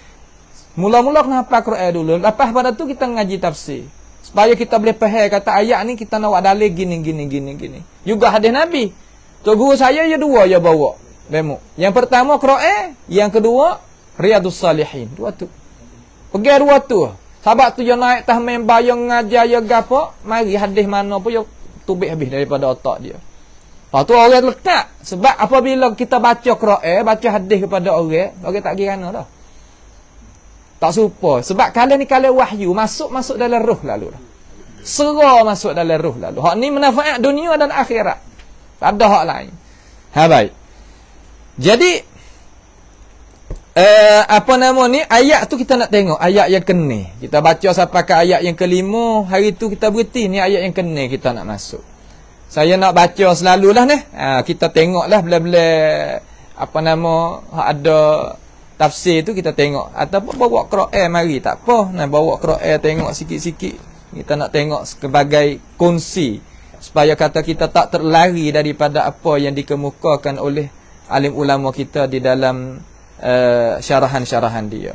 Mula-mula kena hafal Quran dulu. Lepas pada tu kita ngaji tafsir. Supaya kita boleh faham kata ayat ni kita nak buat dalil gini. Juga hadis Nabi. Tu guru saya ya 2 ya bawa. Demo. Yang pertama Quran, yang kedua Riyadhus Salihin. 2 tu. Pergi 2 tu. Sebab tu yang naik tah member yang ngajar ya gapo, mari hadis mana pun ya tubik habis daripada otak dia. Lepas tu orang letak. Sebab apabila kita baca Quran, baca hadis kepada orang tak kira mana dah. Tak serupa. Sebab kalian ni kalian wahyu masuk dalam roh lalu dah. Serah masuk dalam roh lalu. Hak ni manfaat dunia dan akhirat. Tak ada hak lain. Ha baik. Jadi apa nama ni, ayat tu kita nak tengok ayat yang kena. Kita baca sampai ke ayat yang ke-5, hari tu kita berhenti. Ni ayat yang kena kita nak masuk. Saya nak baca selalulah ni. Kita tengoklah bila-bila apa nama ada tafsir tu kita tengok. Ataupun bawa Quran mari tak apa. Nak bawa Quran tengok sikit-sikit. Kita nak tengok sebagai kongsi supaya kata kita tak terlari daripada apa yang dikemukakan oleh alim ulama kita di dalam syarahan-syarahan dia.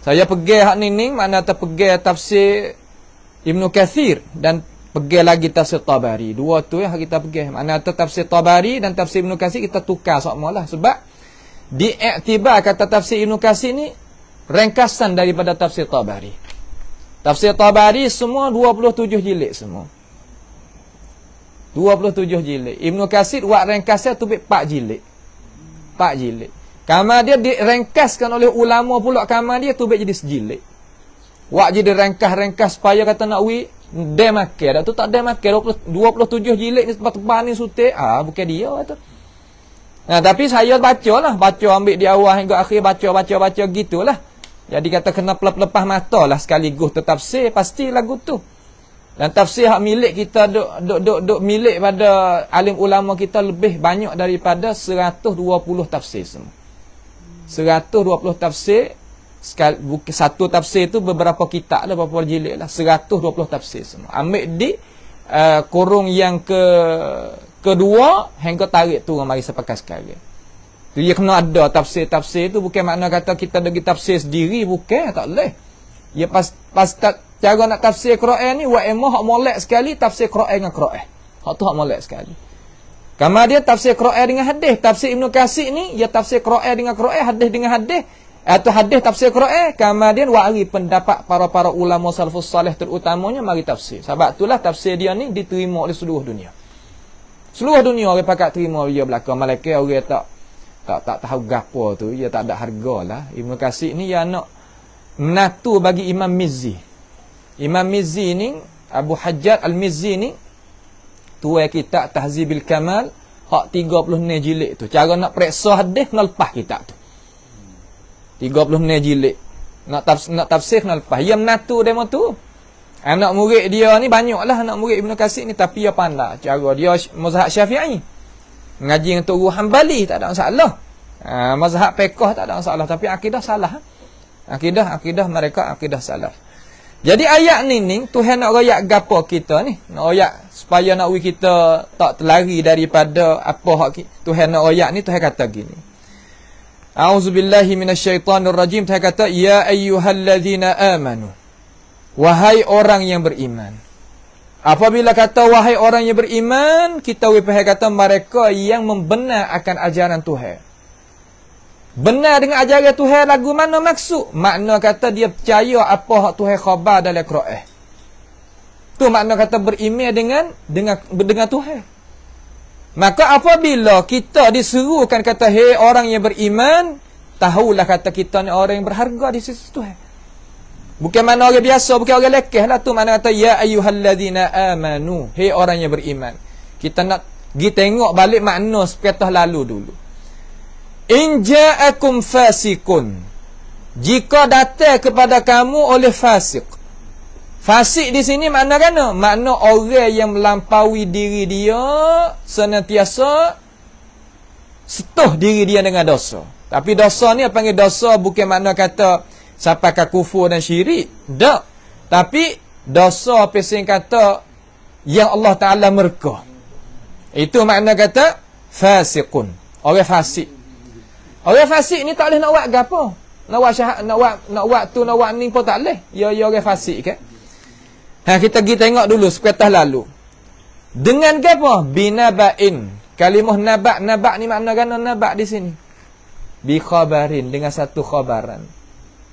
Saya pergi hak ni mana pergi tafsir Ibnu Katsir dan pergi lagi tafsir Tabari. 2 tu yang kita pergi. Mana tafsir Tabari dan tafsir Ibnu Katsir kita tukar samalah sebab diiktibar kata tafsir Ibnu Katsir ni ringkasan daripada tafsir Tabari. Tafsir Tabari semua 27 jilid semua. 27 jilid. Ibnu Katsir buat ringkasan tu 4 jilid. 4 jilid. Kamar dia direngkaskan oleh ulama pula, kamar dia tu jadi sejilid. Wak jadi rengkas supaya kata nak dia makan. Dak tu tak dia makan 27 jilid ni tebal-tebal ni sutik. Bukan dia kata. Nah, tapi saya baca ambil di awal hingga akhir, baca gitulah. Jadi kata kena lepas mata lah sekaligus tafsir pasti lagu tu. Dan tafsir hak milik kita duk milik pada alim ulama kita lebih banyak daripada 120 tafsir semua. 120 tafsir, satu tafsir tu beberapa kitab lah, beberapa jilid lah, 120 tafsir semua. Ambil di kurung yang kedua hingga tarik tu mari sepakat sekarang. Dia kena ada tafsir-tafsir tu, bukan makna kata kita bagi tafsir sendiri, bukan, tak boleh. Ya pas cara nak tafsir Quran ni, wa emah hak molek sekali tafsir Quran dengan Quran. Hak tu hak molek sekali. Kemudian tafsir Quran dengan hadis. Tafsir Ibn Katsir ni ya tafsir Quran dengan Quran, hadis dengan hadis, atau hadis tafsir Quran. Kemudian wari pendapat para ulama salafus salih terutamanya mari tafsir. Sebab itulah tafsir dia ni diterima oleh seluruh dunia. Seluruh dunia orang pakat terima dia belaka. Malaikat orang tak tahu gapo tu, dia tak ada hargalah. Ibn Katsir ni ya nak menatu bagi Imam Mizzi. Imam Mizzi ni, Abu Hajjaj Al-Mizzi ni, tuai kitab Tahzibil Kamal, hak 30 jilid tu. Cara nak periksa hadis kena lepas kitab tu. 30 jilid. Nak tafsir kena lepas. Dia menatu demo tu. Anak murid dia ni banyaklah anak murid Ibn Katsir ni, tapi dia pandai. Cara dia mazhab Syafi'i. Mengaji dengan Tok Guru Hambali tak ada masalah. Mazhab fiqh tak ada masalah, tapi akidah salah. Akidah mereka akidah salaf. Jadi ayat ni Tuhan nak royak gapo kita ni? Nak royak supaya nak kita tak terlari daripada apa hak Tuhan nak royak ni. Tuhan kata gini. A'udzubillahi minasyaitonirrajim. Tuhan kata ya ayyuhalladzina amanu. Wahai orang yang beriman. Apabila kata wahai orang yang beriman, kita faham kata mereka yang membenar akan ajaran Tuhan. Benar dengan ajaran Tuhan lagu mana maksud? Makna kata dia percaya apa hak Tuhan khabar dalam Quran. Tu makna kata beriman dengan Tuhan. Maka apabila kita diserukan kata hei orang yang beriman, tahulah kata kita ni orang yang berharga di sisi Tuhan. Bukan mana orang biasa, bukan orang lekeh lah tu. Makna kata ya ayyuhalladzina amanu, hei orang yang beriman. Kita nak pergi tengok balik makna sepatah lalu dulu. In ja'akum fasikun, jika datang kepada kamu oleh fasik. Fasik di sini makna kan? Makna orang yang melampaui diri dia, senantiasa setuh diri dia dengan dosa. Tapi dosa ni apa panggil dosa, bukan makna kata sampai ke kufur dan syirik. Tak. Tapi dosa pesing kata yang Allah Ta'ala murka. Itu makna kata fasikun. Orang fasik. Orang fasik ni tak boleh nak buat gapo. Nak buat syahadat, nak buat tu, nak buat ni pun tak boleh. Ya orang fasik kan. Kita pergi tengok dulu sepatah lalu. Dengan gapo? Binaba'in. Kalimah nabak ni makna gana nabak di sini. Bi khabarin, dengan satu khabaran.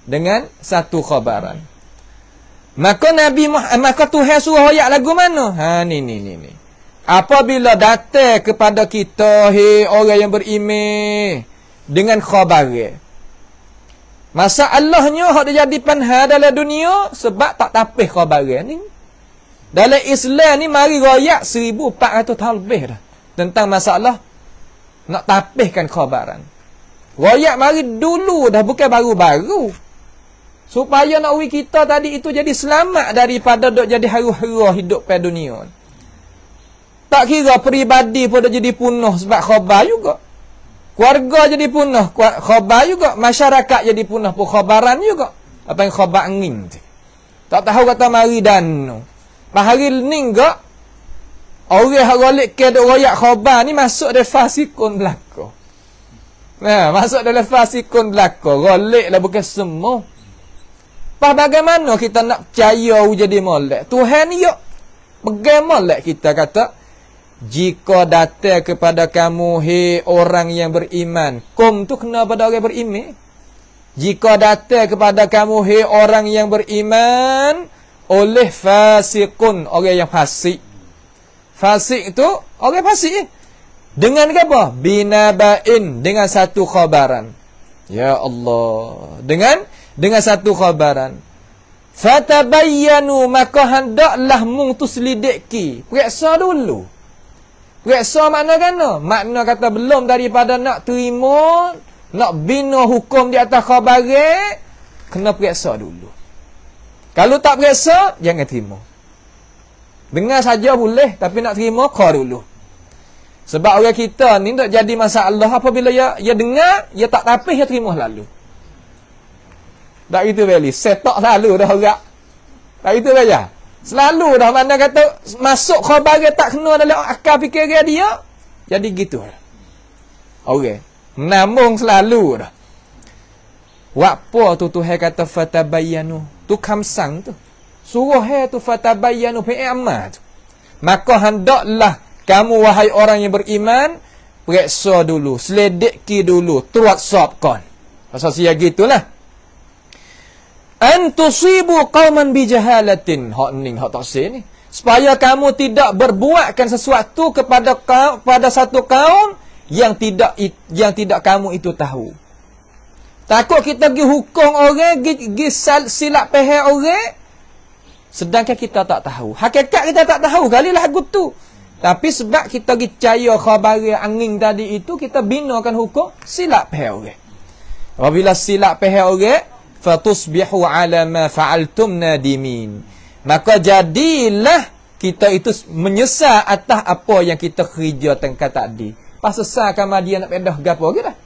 Dengan satu khabaran. Maka Tuhan suruh ayat lagu mana? Ni. Apabila datang kepada kita hei orang yang beriman dengan khabar. Masalahnya hak dia jadi panha dalam dunia sebab tak tapih khabar ni. Dalam Islam ni mari royak 1400 tahun lebih dah tentang masalah nak tapihkan khabaran. Royak mari dulu dah, bukan baru-baru. Supaya nak kita tadi itu jadi selamat daripada dok jadi haru-hara hidup pada dunia. Tak kira peribadi pun dah jadi punah sebab khabar juga. Keluarga jadi punah, khabar juga. Masyarakat jadi punah pun khabaran juga. Apa yang khabar angin tu. Tak tahu kata mari dan hari ni enggak. Orang yang rolik ke duk royak khabar ni masuk dalam fasikun belaka. Masuk dalam fasikun belaka. Rolik lah bukan semua. Bagaimana kita nak percaya jadi molek? Tuhan ni yuk. Pegang molek kita kata. Jika datang kepada kamu hei orang yang beriman. Kum tu kena pada orang beriman. Jika datang kepada kamu hei orang yang beriman oleh fasikun, orang yang fasik. Fasik tu orang fasik. Dengan apa? Binaba'in, dengan satu khabaran. Ya Allah. Dengan satu khabaran. Fatabayyanu, maka hendaklah mung tu selidiki. Periksa dulu. Periksa makna kena? Makna kata belum daripada nak terima, nak bina hukum di atas khabaran, kena periksa dulu. Kalau tak periksa, jangan terima. Dengar saja boleh, tapi nak terima, kau dulu. Sebab orang kita ni tak jadi masalah apabila dia dengar, dia tak tapis, dia terima lalu. Tak gitu beli, setok selalu dah orang. Tak gitu saja. Selalu dah mana kata masuk khabar dia tak kena dalam akal fikiran dia, jadi gitu. Okey. Menambung selalu dah. Apa tu Tuhan kata fatabayyanu? Tu kamsang tu. Suruh tu fatabayyanu fi'amma tu. Maka hendaklah kamu wahai orang yang beriman, periksa dulu, selidiki dulu, tuatsapkan. Pasal sia gitulah. An tusibu qauman bijahalatin. Hak ning hak taksir ni. Supaya kamu tidak berbuatkan sesuatu kepada satu kaum yang tidak kamu itu tahu. Takut kita pergi hukum orang, pergi silap pihak orang, sedangkan kita tak tahu. Hakikat kita tak tahu, kalilah lagu tu. Tapi sebab kita pergi percaya khabar angin tadi itu, kita binakan hukum silap pihak orang. Apabila silap pihak orang, fatusbihu ala ma fa'altum nadimin. Maka jadilah kita itu menyesal atas apa yang kita kerja tengkat tadi. Pas sesal kama dia nak pedah gapo ke dah.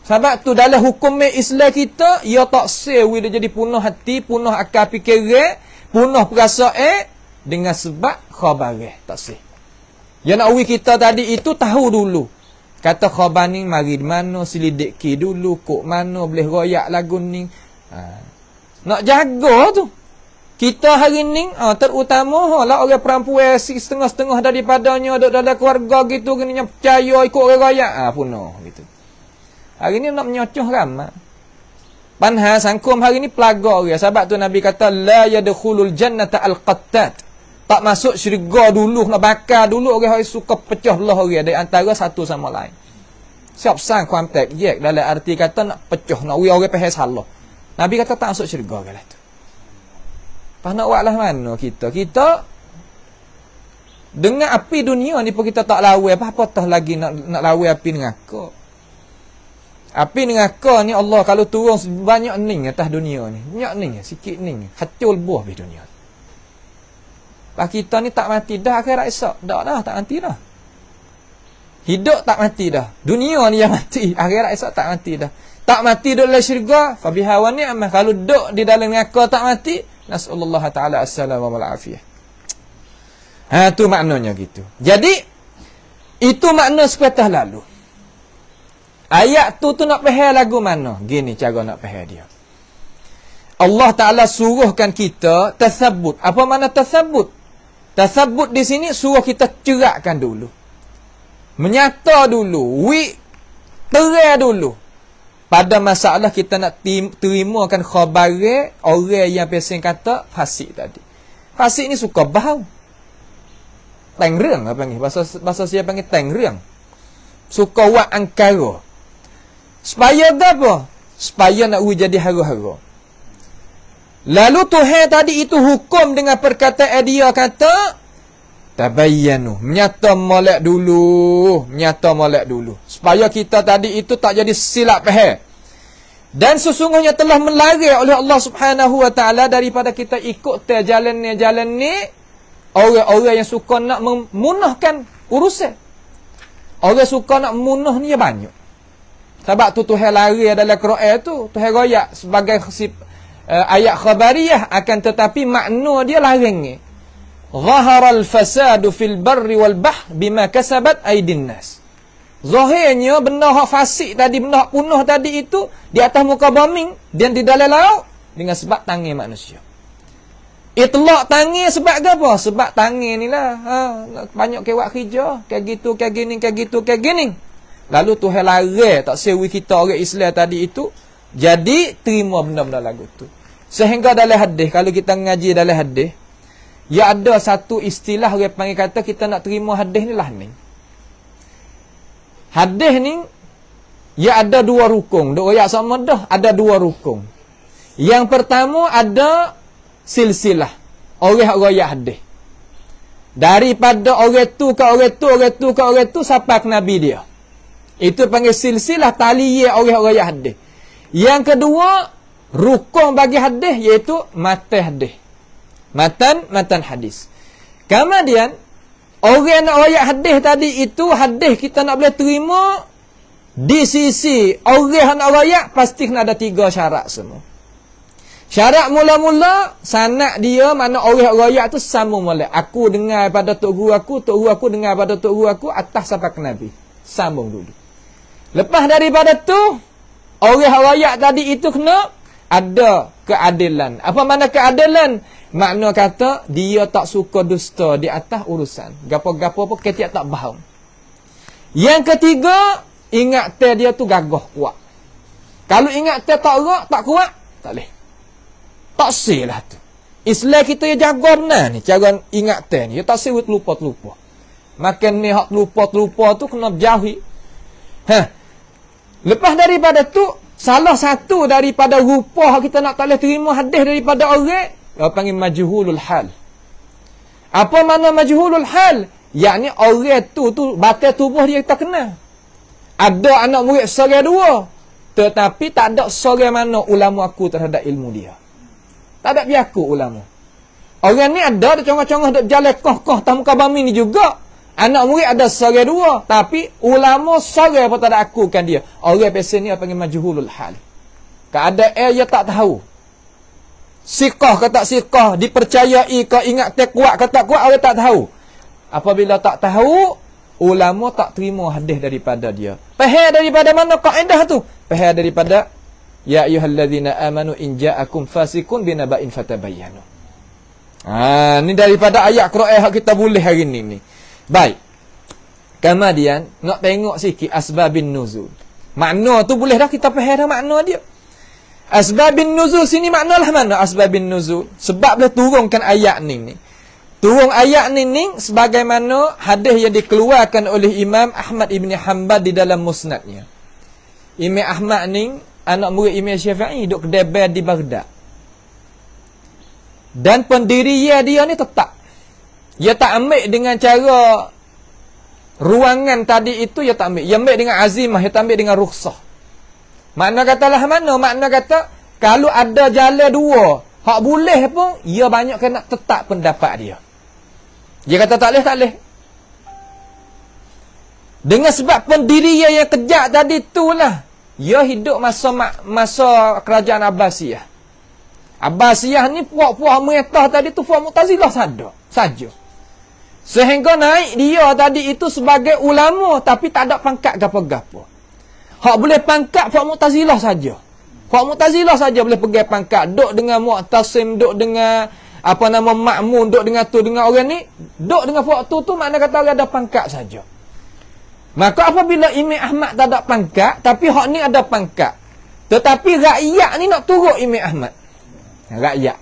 Sebab tu dalam hukum Islam kita, ia tak sewi dia jadi punah hati, punah akal fikiran, punah perasaan dengan sebab khabar tak seh. Yang nak uwi kita tadi itu tahu dulu. Kata khabar ni mari di mana, selidiki dulu, kok mana boleh royak lagu ni. Nak jaga tu. Kita hari ni, terutama lah orang perempuan setengah-setengah daripadanya, duduk dalam keluarga gitu, gini yang percaya ikut orang royak. Punah gitu. Hari ni nak menyocoh ramai. Panha sangkum hari ni pelaga orang. Sebab tu Nabi kata, la yadkhulul jannata al-qattat. Tak masuk syurga dulu, nak bakar dulu orang yang suka pecah belah orang dari antara satu sama lain. Siap sang kontak je dalam arti kata nak pecah, nak orang pahal salah. Nabi kata tak masuk syurga galah tu. Pas nak buat lah mana kita? Kita dengan api dunia ni pun kita tak lawan apa-apa tah lagi nak lawan api neraka. Api neraka ni Allah kalau turun banyak ning atas dunia ni. Banyak ning, sikit ning, hacul buah di dunia. Pak kita ni tak mati dah akhirat esok. Dah tak mati dah. Hidup tak mati dah. Dunia ni yang mati. Akhirat esok tak mati dah. Tak mati duduk dalam syurga. Fabihawa ni'mah. Kalau duduk di dalam neraka tak mati. Nas'alullah ta'ala as-salam wal afiyah. Tu maknanya gitu. Jadi, itu makna sepatah lalu. Ayat tu nak faham lagu mana? Gini cara nak faham dia. Allah Ta'ala suruhkan kita tasabbut. Apa makna tasabbut? Tasabbut di sini suruh kita cerakkan dulu. Menyata dulu. Terai dulu. Pada masalah kita nak terimakan khabar orang yang pesing kata fasik tadi. Fasik ni suka bau. Teng reang apa panggil? Bahasa saya panggil teng reang. Suka buat angkara. Supaya apa? Supaya nak jadi hara-hara. Lalu Tuhan tadi itu hukum dengan perkataan dia kata tabayyanu, menyata molek dulu supaya kita tadi itu tak jadi silap faham. Dan sesungguhnya telah melarang oleh Allah Subhanahu wa taala daripada kita ikut jalan ni orang-orang yang suka nak memunahkan urusan. Orang suka nak memunah ni banyak. Sebab tu Tuhan lari dalam Quran tu, Tuhan royak sebagai ayat khabariyah, akan tetapi makna dia larang. Zaharal fasadu fil barri wal bahr bima kasabat aydin nas. Zahirnya benda hak fasik tadi, benda hak punah tadi itu di atas muka bumi dan di dalam laut dengan sebab tangan manusia. Itlaq tangan sebab apa? Sebab tangan ni lah banyak kewak kerja, kayak gitu, kayak gini, kayak gitu, kayak gini. Lalu Tuhan larang tak sewi kita orang Islam tadi itu. Jadi terima benda-benda lagu tu. Sehingga dalam hadis, kalau kita ngaji dalam hadis, ya ada satu istilah orang panggil kata kita nak terima hadis ni lah ni. Hadis ni Ya ada dua rukun. Duk royak sama dah, ada dua rukun. Yang pertama ada silsilah. Orang royak hadis. Daripada orang tu ke orang tu, orang tu ke orang tu sampai ke Nabi dia. Itu panggil silsilah taliyah orang royak hadis. Yang kedua, rukun bagi hadis iaitu matan hadis. Matan hadis. Kemudian orang nak royak hadis tadi itu hadis kita nak boleh terima di sisi orang nak royak pasti kena ada 3 syarat semua. Syarat mula-mula sanad dia mana orang royak tu sambung molek. Aku dengar pada tok guru aku dengar pada tok guru aku atas sampai ke Nabi. Sambung dulu. Lepas daripada tu orang royak tadi itu kena ada keadilan. Apa makna keadilan? Makna kata dia tak suka dusta di atas urusan. Gapo-gapo pun ketiak tak bohong. Yang ketiga, ingat dia tu gagah kuat. Kalau ingat tak kuat, tak boleh. Tak silah tu. Islam kita ya jaga benar ni cara ingat ni. Ya tak siwit lupa-lupa. Makan ni hak lupa-lupa tu kena jauhi. Lepas daripada tu, salah satu daripada rupa kita nak tak boleh terima hadis daripada orang, dia panggil majhulul hal. Apa makna majhulul hal? Yakni orang tu batal tubuh dia kita kenal. Ada anak murid seorang dua, tetapi tak ada seorang mana ulama aku terhadap ilmu dia. Tak ada biaku ulama. Orang ni ada congah-congah duk jalan koh-koh tamuka bami ni juga. Anak murid ada seorang dua, tapi ulama seorang pun tak ada akukan dia. Orang pesan ni panggil majhulul hal. Keadaan dia tak tahu. Siqah ke tak siqah, dipercayai ke ingat kuat ke tak kuat, orang tak tahu. Apabila tak tahu, ulama tak terima hadis daripada dia. Faham daripada mana kaedah tu? Faham daripada ya ayyuhallazina amanu in ja'akum fasiqun binaba'in fatabayyanu. Ni daripada ayat Quran yang kita boleh hari ni. Baik. Kemudian nak tengok sikit asbabin nuzul. Makna tu boleh dah kita faham dah makna dia. Asbabin nuzul sini maknalah mana asbabin nuzul? Sebab boleh turunkan ayat ni. Turun ayat ni sebagaimana hadis yang dikeluarkan oleh Imam Ahmad Ibn Hanbal di dalam musnadnya. Imam Ahmad ni anak murid Imam Syafi'i duduk kedai bar di Baghdad. Dan pendirian dia ni tetap. Dia tak ambil dengan cara ruangan tadi itu, dia tak ambil. Dia ambil dengan azimah, dia tak ambil dengan rukhsah. Makna katalah mana? Makna kata kalau ada jalan dua, hak boleh pun, dia banyak kena tetap pendapat dia. Dia kata tak boleh. Dengan sebab pendirian yang kejak tadi itulah, dia hidup masa kerajaan Abbasiyah. Abbasiyah ni puak-puak mereka tadi tu puak Mu'tazilah saja. Sehingga naik dia tadi itu sebagai ulama tapi tak ada pangkat gapo-gapo. Hak boleh pangkat puak Mu'tazilah saja. Puak Mu'tazilah saja boleh pegang pangkat. Duk dengan Mu'tasim, duk dengan Ma'mun, duk dengan tu dengan orang ni, duk dengan puak tu makna kata orang ada pangkat saja. Maka apabila Imam Ahmad tak ada pangkat, tapi hak ni ada pangkat. Tetapi rakyat ni nak turut Imam Ahmad. Rakyat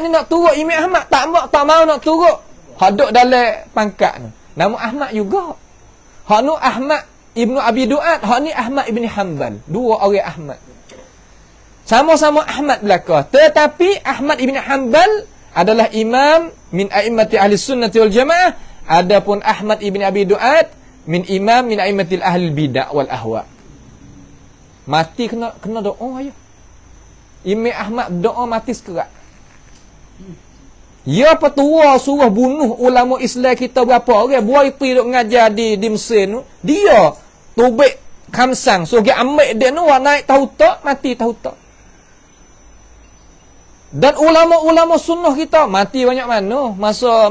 ni nak turut Imam Ahmad, tak mau nak turut. Hak duk dalam pangkat ni. Nama Ahmad juga. Hak ni Ahmad Ibnu Abi Du'ad, hak ni Ahmad Ibn Hanbal. Dua orang Ahmad. Sama-sama Ahmad belaka. Tetapi Ahmad Ibn Hanbal adalah imam min a'immati ahli sunnati wal jamaah. Adapun Ahmad Ibn Abi Du'ad min a'immatil ahli bidah wal ahwa. Mati kena doa ya. Imam Ahmad doa mati sekerat. Ya petua suruh bunuh ulama Islam kita berapa orang. Buai tu duk mengajar di Mesir tu. Dia tubik khamsang. So dia ambil dia tu naik tahu tak, mati tahu tak. Dan ulama-ulama sunnah kita mati banyak mana masa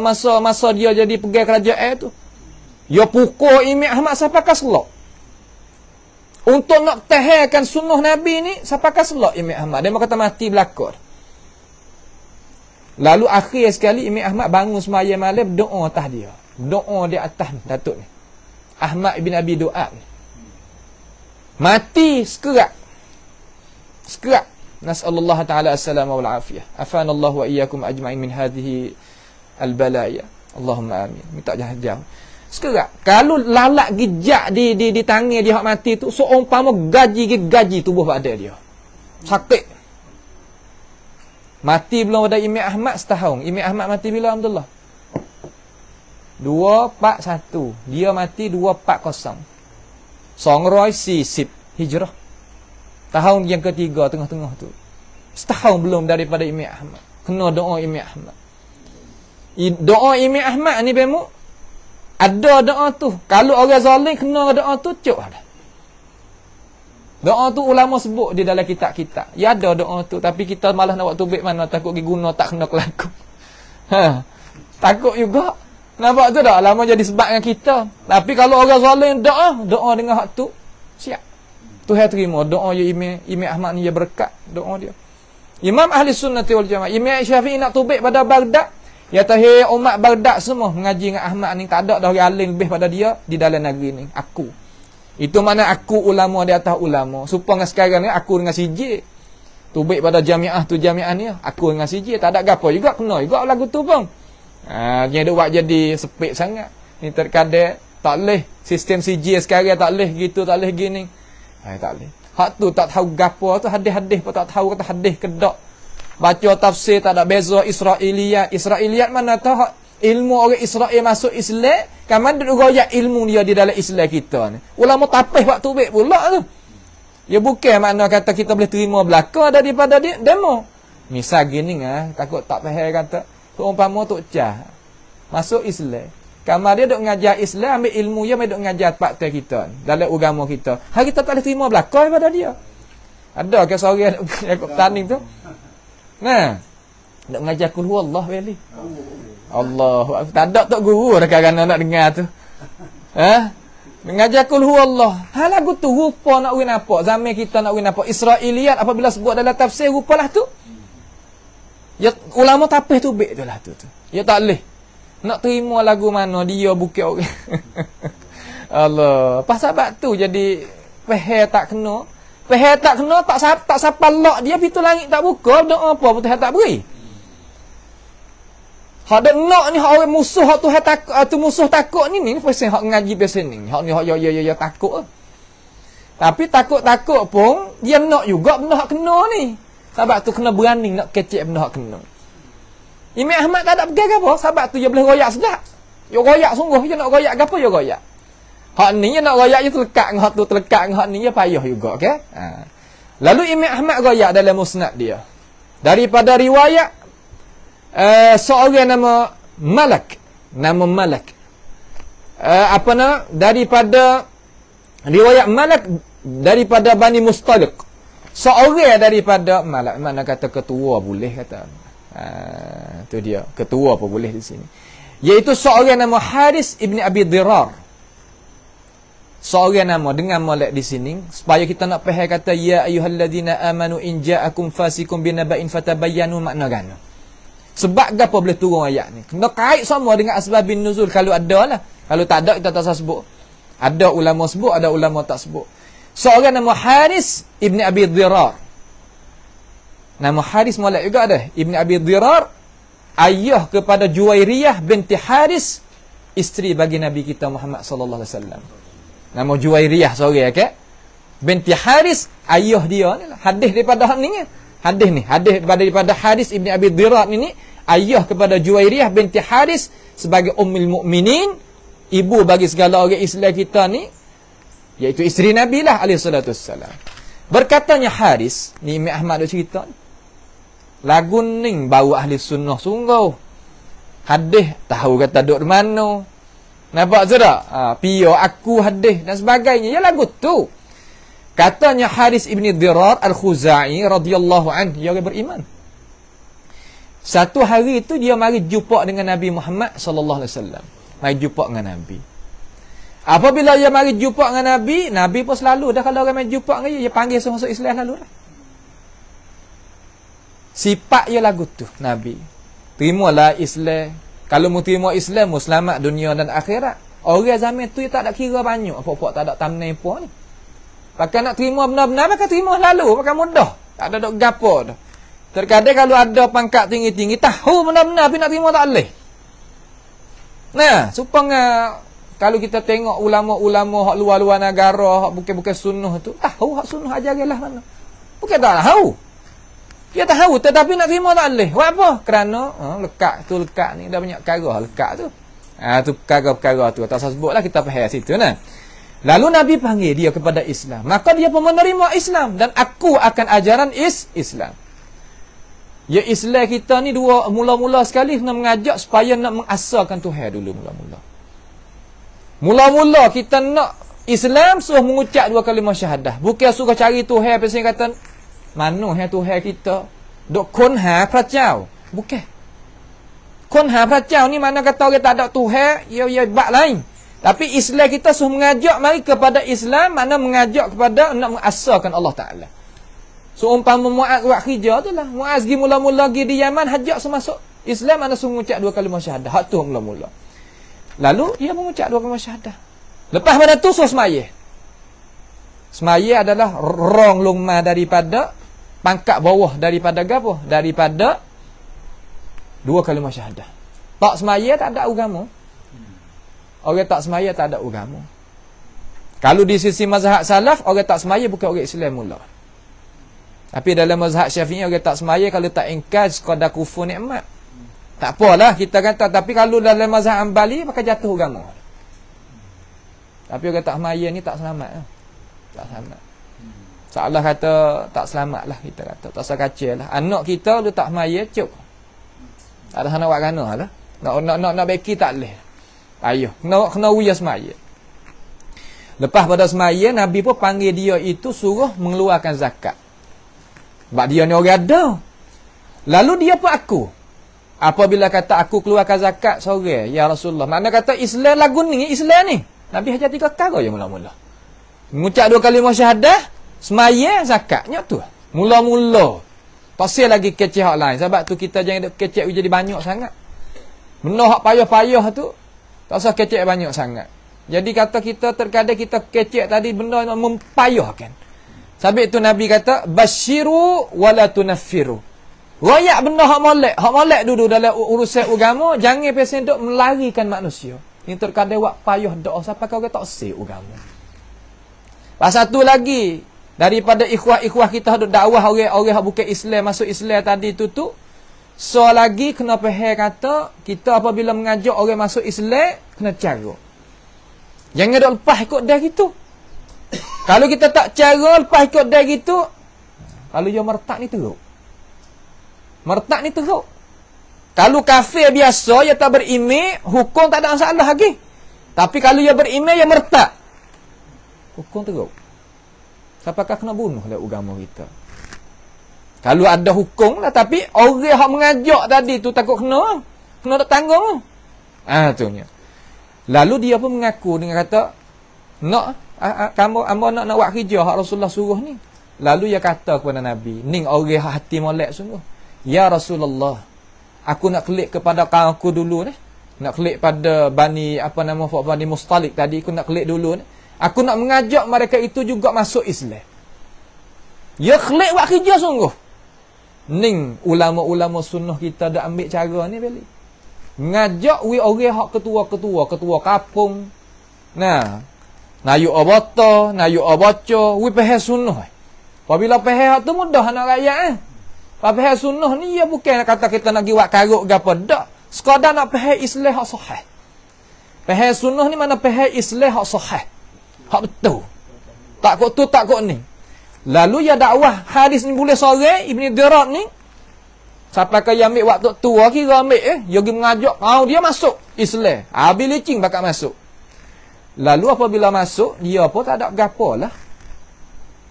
dia jadi pegang kerajaan tu. Dia pukul Imam Ahmad sampai kaslok. Untuk nak tahankan sunnah Nabi ni sampai kaslok Imam Ahmad. Dia kata mati belakang. Lalu akhir sekali Imam Ahmad bangun sembahyang malam doa atas dia. Doa di atas datuk ni. Ahmad ibn Abi Du'ad ni. Mati sekerat. Nas'alullah ta'ala as-salama wal afiyah. Afanallahu wa iyyakum ajma'in min hadhihi al-balaya. Allahumma amin. Minta jauh. Sekarang kalau lalak gijak di tangan dia hak mati tu, seumpama gaji tubuh badan dia. Sakit. Mati belum ada Imam Ahmad setahun. Imam Ahmad mati bila Abdullah? 241. Dia mati 240. 240 Hijrah. Tahun yang ketiga tengah-tengah tu. Setahun belum daripada Imam Ahmad. Kena doa Imam Ahmad. Doa Imam Ahmad ni bemu ada doa tu. Kalau orang zalim kena doa tu cuk dah. Doa tu ulama sebut di dalam kitab-kitab. Ya ada doa tu tapi kita malah nak buat tubik mana takut guna tak kena kelaku. Takut juga. Nampak tu dah lama jadi sebab dengan kita. Tapi kalau orang zalim doa dengan hak tu siap. Tuhan terima doa ya Imam Ahmad ni ya berkat doa dia. Imam Ahli Sunnah wal Jamaah, Imam Syafi'i nak tubik pada Baghdad. Ya tahir umat Baghdad semua mengaji dengan Ahmad ni, tak ada dah orang alim lebih pada dia di dalam negeri ni. Aku. Itu mana aku ulama di atas ulama. Supaya sekarang ni aku dengan CJ. Tubik pada jamiah tu jamiah ni, aku dengan CJ tak ada gapo juga kena juga lagu tu bang. Dia duk buat jadi sepik sangat. Ni terkadang tak leh sistem CJ sekarang tak leh gitu, tak leh gini. Tak leh. Hak tu tak tahu gapo tu hadis-hadis pun tak tahu kata hadis kedak. Baca tafsir tak ada beza Israiliyat mana tahu ilmu orang Israel masuk Islam, kan mana royak ilmu dia di dalam Islam kita ni. Ulama tapih waktu baik pula tu. Ya bukan makna kata kita boleh terima belaka daripada dia demo. Misal gini takut tak faham kata umpama tok cah masuk Islam. Kamar dia duk ngajar Islam, ambil ilmu dia mai duk ngajar pakte kita dalam agama kita. Hari kita tak boleh terima belaka daripada dia. Ada ke seorang Yakub Taning tu? Nah, nak mengajar kul huwallah wali. Allah, tak ada tok guru dah kerana nak dengar tu. Mengajar kul huwallah. Hal lagu tu rupa nak win apa? Zaman kita nak win apa? Israiliyat apabila sebut dalam tafsir rupalah tu. Ya ulama tapih tu baik tu lah tu. Ya tak leh. Nak terima lagu mana dia bukan orang. Allah, pasal sebab tu jadi faham tak kena. Faham tak kena tak sapa lock dia pintu langit tak buka, doa apa Tuhan tak beri. Hak dak nak ni hak orang musuh hak Tuhan takut tu musuh takut ni pasal hak ngaji pasal ni. Hak ni hak ya takut. Tapi takut-takut pun dia nak juga benda hak kena ni. Sebab tu kena berani nak kecek benda hak kena. Imam Ahmad tak ada pegang apa? Sebab tu dia boleh royak sedap. Dia royak sungguh, dia nak royak gapo dia royak. Hak ni dia nak royak je terlekat dengan hak tu, terlekat dengan hak ni dia payah juga, okey? Lalu Imam Ahmad royak dalam musnad dia. Daripada riwayat seorang nama Malak. Daripada riwayat Malak daripada Bani Mustaliq. Seorang daripada Malak, mana kata ketua boleh kata. Tu dia, ketua apa boleh di sini. Iaitu seorang nama Haris ibni Abi Dirar. Seorang nama dengan molek di sini supaya kita nak faham kata ya ayyuhalladzina amanu in ja'akum fasikum binaba'in fatabayyanu makna gana. Sebab gapo boleh turun ayat ni? Kena kait sama dengan asbabun nuzul kalau ada lah. Kalau tak ada kita tak usah sebut. Ada ulama sebut, ada ulama tak sebut. Seorang nama Haris ibni Abi Dirar. Nama Haris molek juga ada. Ibni Abi Dirar ayah kepada Juwairiyah binti Haris, isteri bagi Nabi kita Muhammad sallallahu alaihi wasallam. Nama Juwairiyah seorang okey. Binti Haris ayah dia ni lah. Hadis daripada hak ni. Hadis daripada Haris ibni Abi Dirar ni ayah kepada Juwairiyah binti Haris sebagai ummul mukminin, ibu bagi segala orang Islam kita ni, iaitu isteri Nabi lah alaihi salatu wassalam. Berkatanya Haris, ni Imam Ahmad ada cerita. Lagu ni bau ahli sunnah sungguh. Hadis tahu kata duduk di mana. Nampak tu tak? Pio aku hadis dan sebagainya. Ya lagu tu. Katanya Haris ibni Dirar Al-Khuzai radhiyallahu anhu, dia orang beriman. Satu hari itu dia mari jumpa dengan Nabi Muhammad sallallahu alaihi wasallam. Mari jumpa dengan Nabi. Apabila dia mari jumpa dengan Nabi, Nabi pun selalu dah kalau orang mari jumpa dengan dia panggil masuk Islam lalu dah. Sifat dia lagu tu Nabi. Terimalah Islam. Kalau mu terima Islam, mu selamat dunia dan akhirat. Orang zaman tu dia tak ada kira banyak apa-apa, tak ada tamnai apa ni. Pakai nak terima benar-benar, pakai terima lalu, pakai mudah. Tak ada dok gapo dah. Terkadang kalau ada pangkat tinggi-tinggi, tahu benar-benar tapi nak terima tak boleh. Nah, supaya kalau kita tengok ulama-ulama hak luar-luar negara, hak bukan-bukan sunnah tu, tahu hak sunnah ajarilah mana. Bukan tak tahu. Dia tahu tetapi nak terima tak boleh. Buat apa? Kerana lekat ni dah banyak perkara lekat tu. Tu perkara-perkara tu. Tak usah sebutlah, kita faham situ nah. Lalu Nabi panggil dia kepada Islam. Maka dia pun menerima Islam dan aku akan ajaran Islam. Ya, Islam kita ni dua mula-mula sekali kena mengajak supaya nak mengasahkan Tuhan dulu mula-mula. Mula-mula kita nak Islam suruh mengucap dua kalimah syahadah. Bukan suruh cari Tuhan pasal kata mana Tuhan kita dok konha pracau. Bukan. Konha pracau ni mana kata orang tak ada Tuhan, ya bab lain. Tapi Islam kita suruh mengajak mari kepada Islam, mana mengajak kepada nak mengasahkan Allah Taala. So umpama Muaz buat kerja tu lah. Muaz pergi mula-mula pergi di Yaman, hajak semasuk Islam, mana suruh mengucap dua kalimah syahadah. Hak tu mula-mula. Lalu dia mengucap dua kalimah syahadah. Lepas pada tu suruh semaya. Semaya adalah rong lungma daripada pangkat bawah daripada gapo? Daripada dua kalimah syahadah. Tak semaya tak ada agama. Orang tak semaya tak ada agama. Kalau di sisi mazhab salaf, orang tak semaya bukan orang Islam mula. Tapi dalam mazhab Syafi'i orang tak semaya kalau tak ingkar sekadar kufur nikmat. Tak apalah kita kata, tapi kalau dalam mazhab Hanbali pakai jatuh agama. Tapi orang tak semaya ni tak selamat. Tak selamat. Salah kata tak selamat lah kita kata. Tak usah kacau lah. Anak kita lu tak semaya cuk. Tak ada nak buat kana lah. Nak beki tak boleh. Ayuh, kena uya semaya. Lepas pada semaya, Nabi pun panggil dia itu suruh mengeluarkan zakat. Sebab dia ni orang ada. Lalu dia pun aku. Apabila kata aku keluarkan zakat sore, ya Rasulullah. Makna kata Islam lagu ni, Islam ni. Nabi hanya 3 perkara je mula-mula. Mengucap 2 kalimah syahadah, semaya, zakatnya tu. Mula-mula. Tak usah lagi kecek hak lain. Sebab tu kita jangan kecek jadi banyak sangat. Benda hak payah-payah tu, tak usah kecek banyak sangat. Jadi kata kita terkadang kita kecek tadi benda yang mempayahkan. Sebab itu Nabi kata basyiru wala tunaffiru. Royak benda hak molek dulu dalam urusan agama, jangan pasal dok melarikan manusia. Ini terkadang buat payah doa sampai kau tak sih agama. Pas satu lagi daripada ikhwah-ikhwah kita dok dakwah orang-orang hak bukan Islam masuk Islam tadi tu. So lagi kena faham kata kita apabila mengajak orang masuk Islam kena cara. Jangan dok lepas ikut dah gitu. Kalau kita tak cara lepas ikut dah gitu, kalau dia mertak ni teruk. Mertak ni teruk. Kalau kafir biasa, dia tak beriman, hukum tak ada masalah lagi. Tapi kalau dia beriman, dia mertak. Hukum teruk. Siapakah kena bunuh dalam agama kita? Kalau ada hukum lah, tapi orang yang mengajak tadi tu takut kena tak tanggung. Itunya. Lalu dia pun mengaku dengan kata, kamu nak buat kerja hak Rasulullah suruh ni. Lalu dia kata kepada Nabi, ning orang hati molek sungguh. Ya Rasulullah, aku nak klik kepada kaum aku dulu ni. Nak klik pada Bani Mustalik tadi, aku nak klik dulu ni. Aku nak mengajak mereka itu juga masuk Islam. Ya klik buat kerja sungguh. Ning ulama-ulama sunnah kita dah ambil cara ni balik. Ngajak orang hak ketua kampung. Nah, nayu abata, nayu abaca, faham sunnah. Apabila faham tu mudah anak rakyat faham sunnah ni ya bukan kata kita nak buat karuk ke apa dak. Sekadar nak faham Islam hak sahih. Faham sunnah ni mana faham Islam hak sahih. Hak betul. Tak kok tu tak kok ni. Lalu ya dakwah hadis ni boleh sore Ibn Dirat ni sampai ke yang ambil waktu tua kira ambil dia pergi mengajak dia masuk Islam. Habis licing bakal masuk. Lalu apabila masuk, dia pun tak ada gapo lah.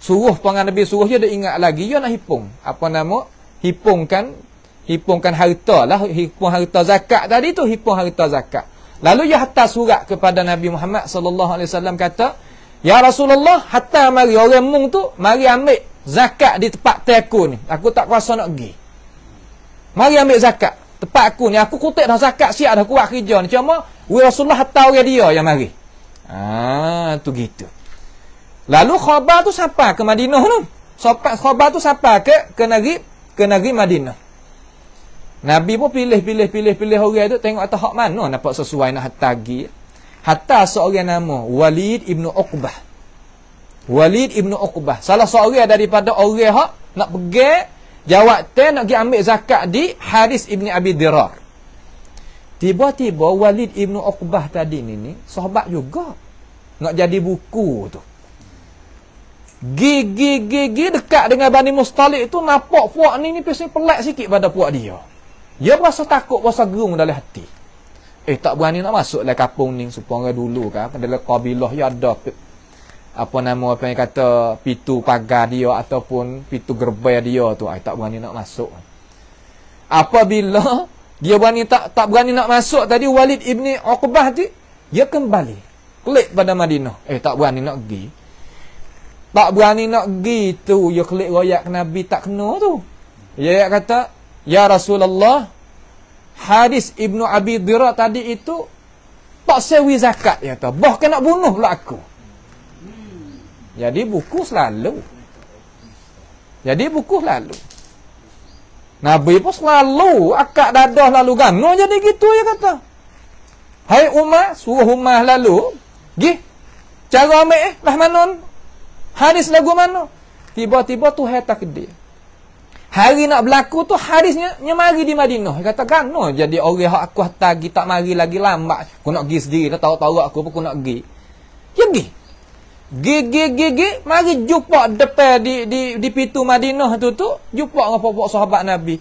Suruh pengan Nabi suruh dia ingat lagi, dia nak hipung. Apa nama? Hipungkan harta lah. Hipung harta zakat tadi tu, hipung harta zakat. Lalu dia hantar surat kepada Nabi Muhammad SAW kata, Ya Rasulullah, hantar mari orang mung tu, mari ambil zakat di tempat aku ni. Aku tak kuasa nak pergi. Mari ambil zakat. Tempat aku ni, aku kutip dah zakat siap dah kuat kerja ni. Cuma, Rasulullah hantar orang dia yang mari. Tu gitu. Lalu khabar tu sampai ke Madinah tu. Khabar tu sampai ke negeri Madinah. Nabi pun pilih orang tu tengok atas hak mana nampak sesuai nak hantar pergi. Hatta seorang nama Walid ibnu Uqbah. Walid ibnu Uqbah. Salah seorang daripada orang hak nak pergi jawatan nak pergi ambil zakat di Haris ibni Abi Dirar. Tiba-tiba Walid ibnu Uqbah tadi ni sahabat juga. Nak jadi buku tu. Gigi dekat dengan Bani Mustalik tu nampak puak ni pasti pelik sikit pada puak dia. Dia rasa takut, rasa gerung dalam hati. Tak berani nak masuk dalam kampung ni supaya dulu kan dalam kabilah ya ada apa nama apa yang kata pintu pagar dia ataupun pintu gerbang dia tu tak berani nak masuk. Apabila dia berani tak berani nak masuk tadi Walid ibni Uqbah tu dia kembali klik pada Madinah. Tak berani nak pergi. Tak berani nak pergi tu, dia kelik royak Nabi tak kena tu. Dia kata, "Ya Rasulullah, Haris ibnu Abi Dirar tadi itu tak sewi zakat." Dia kata, "Bahkan nak bunuh pula aku." Jadi buku selalu. Nabi pun selalu akak dadah lalu gano jadi gitu dia kata. "Hai Umar, suruh Umar lalu, pergi. Cara ambil lah manon. Haris lagu mana?" Tiba-tiba tu hai takdir. Hari nak berlaku tu Harisnya mari di Madinah. Dia kata, "Gano jadi orang hak aku hantar pergi tak mari lagi lambat. Aku nak pergi sendiri. Dah tahu-tahu aku apa aku nak pergi." Dia pergi. Gigi mari jumpa depan di pintu Madinah tu jumpa dengan pokok sahabat Nabi.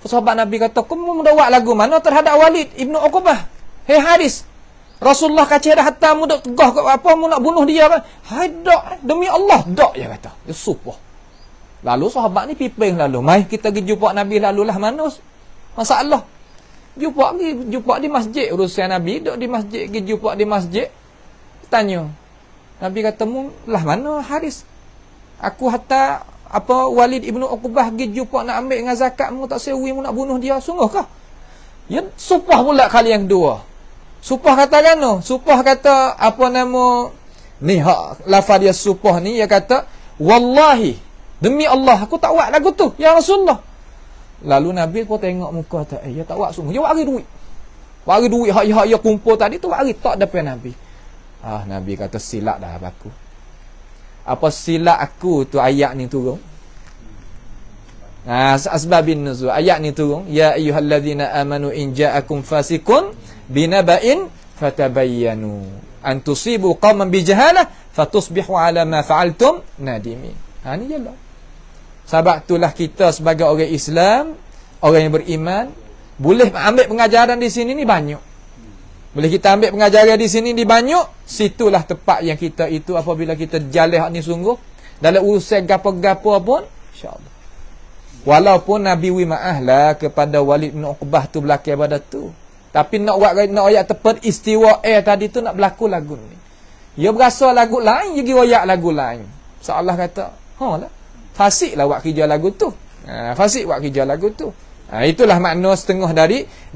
Sahabat Nabi kata, "Kamu mendawat lagu mana terhadap Walid ibnu Uqbah? Hei Haris, Rasulullah kacau dah hatta mu dak tegah ke apa mu nak bunuh dia kan?" "Hai dak, demi Allah dak," dia kata. Dia sumpah. Lalu sahabat ni piping lalu, "Mai kita pergi jumpa Nabi lalulah mana masalah." Jumpa di masjid urusan Nabi, duk di masjid, pergi jumpa di masjid. Tanya. Nabi kata, "Mu lah mana Haris? Aku hatta apa Walid ibnu Uqbah pergi jumpa nak ambil dengan zakat mu tak sewi mu nak bunuh dia. Sungguhkah?" Ya sumpah pula kali yang kedua. Supah kata kan no? Supah kata apa nama ni hak lafaz dia supah ni dia kata wallahi demi Allah aku tak buat lagu tu ya Rasulullah. Lalu Nabi pun tengok muka tak ya tak buat sungguh. Dia bagi duit. Bagi duit hak ya kumpul tadi tu bagi tak depan Nabi. Nabi kata silap dah aku. Apa silap aku tu ayat ni turun. Asbabin nuzul ayat ni turun ya ayyuhallazina amanu in ja'akum fasiqun binaba'in fatabayyanu an tusibu qauman bijahalah fatusbihu ala ma fa'altum nadimin. Ni jelah. Sebab itulah kita sebagai orang Islam, orang yang beriman, boleh ambil pengajaran di sini ni banyak. Boleh kita ambil pengajaran di sini ni banyak. Situlah tempat yang kita itu apabila kita jalih ni sungguh dalam urusan gapo-gapo pun insya-Allah. Walaupun Nabi wi maaf lah kepada Walid bin Uqbah tu belakang pada tu. Tapi nak ayat tepat istiwa tadi tu nak berlaku lagu ni. Dia berasa lagu lain, dia royak lagu lain. Seolah kata, lah, fasik lah buat kerja lagu tu. Fasik buat kerja lagu tu. Itulah makna setengah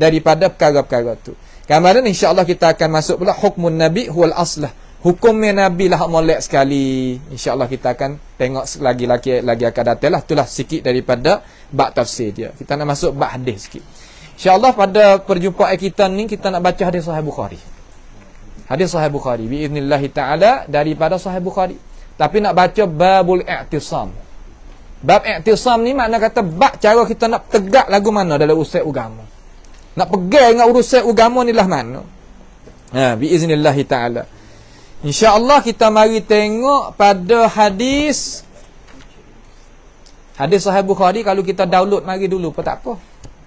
daripada perkara-perkara tu. Kemudian insya-Allah kita akan masuk pula hukmun Nabi huwal aslah. Hukumnya Nabi lah molek sekali. InsyaAllah kita akan tengok lagi akan datang lah. Itulah sikit daripada bab tafsir dia. Kita nak masuk bab hadis sikit. InsyaAllah pada perjumpaan kita ni kita nak baca hadis Sahih Bukhari. Hadis Sahih Bukhari biiznillahi ta'ala daripada Sahih Bukhari. Tapi nak baca babul i'tisam. Bab i'tisam ni makna kata bab cara kita nak tegak lagu mana dalam urusan agama. Nak pegang dengan urusan agama ni lah mana. Biiznillahi ta'ala. InsyaAllah kita mari tengok pada hadis Sahih Bukhari. Kalau kita download mari dulu pun tak apa.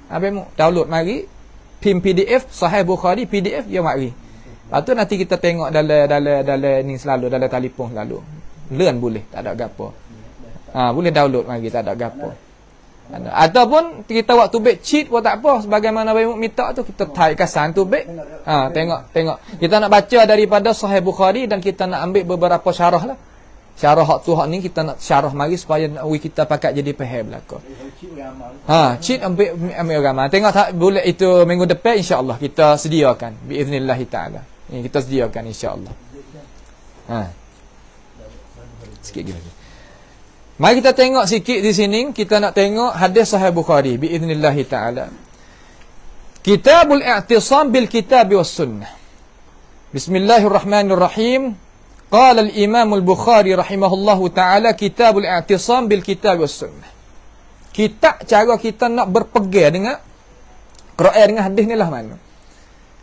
Abang download mari PDF Sahih Bukhari PDF dia mari. Lepas tu nanti kita tengok dalam ni selalu dalam telefon selalu. Learn boleh tak ada gapo. Boleh download mari tak ada gapo. Ataupun kita waktu baik cheat pun tak apa. Sebagaimana Abang minta tu kita type kasan tu baik. Tengok. Kita nak baca daripada Sahih Bukhari dan kita nak ambil beberapa syarah lah. Syarah hak tu hak ni kita nak syarah mari supaya kita pakai jadi faham belaka. Cheat ambil agama. Tengok tak boleh itu minggu depan insya-Allah kita sediakan biiznillah taala. Ni kita sediakan insya-Allah. Sikit lagi. Mari kita tengok sikit di sini. Kita nak tengok hadis Sahih Bukhari biiznillah taala. Kitabul i'tisam bil kitab was sunnah. Bismillahirrahmanirrahim. Qala al-Imam al-Bukhari rahimahullahu ta'ala Kitabul I'tisam bil Kitab was Sunnah. Kita cara kita nak berpegang dengan Quran dengan hadis ni lah mana.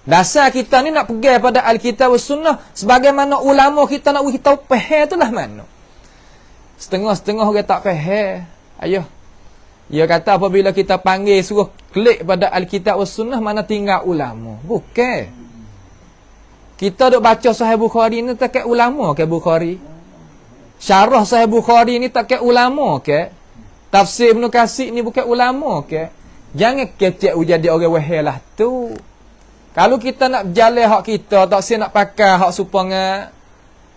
Dasar kita ni nak pegang pada Al-Kitab was Sunnah sebagaimana ulama kita nak kita faham tu lah mana. Setengah-setengah orang tak faham. Ayuh. Dia kata apabila kita panggil suruh klik pada Al-Kitab was Sunnah mana tinggal ulama. Bukan. Kita duk baca Sahih Bukhari ni tak kait ulama ke Bukhari? Syarah Sahih Bukhari ni tak kait ulama ke? Tafsir Ibn Katsir ni bukan ulama ke? Jangan kecek jadi orang wahai lah tu. Kalau kita nak berjalan hak kita, tak saya nak pakai hak supaya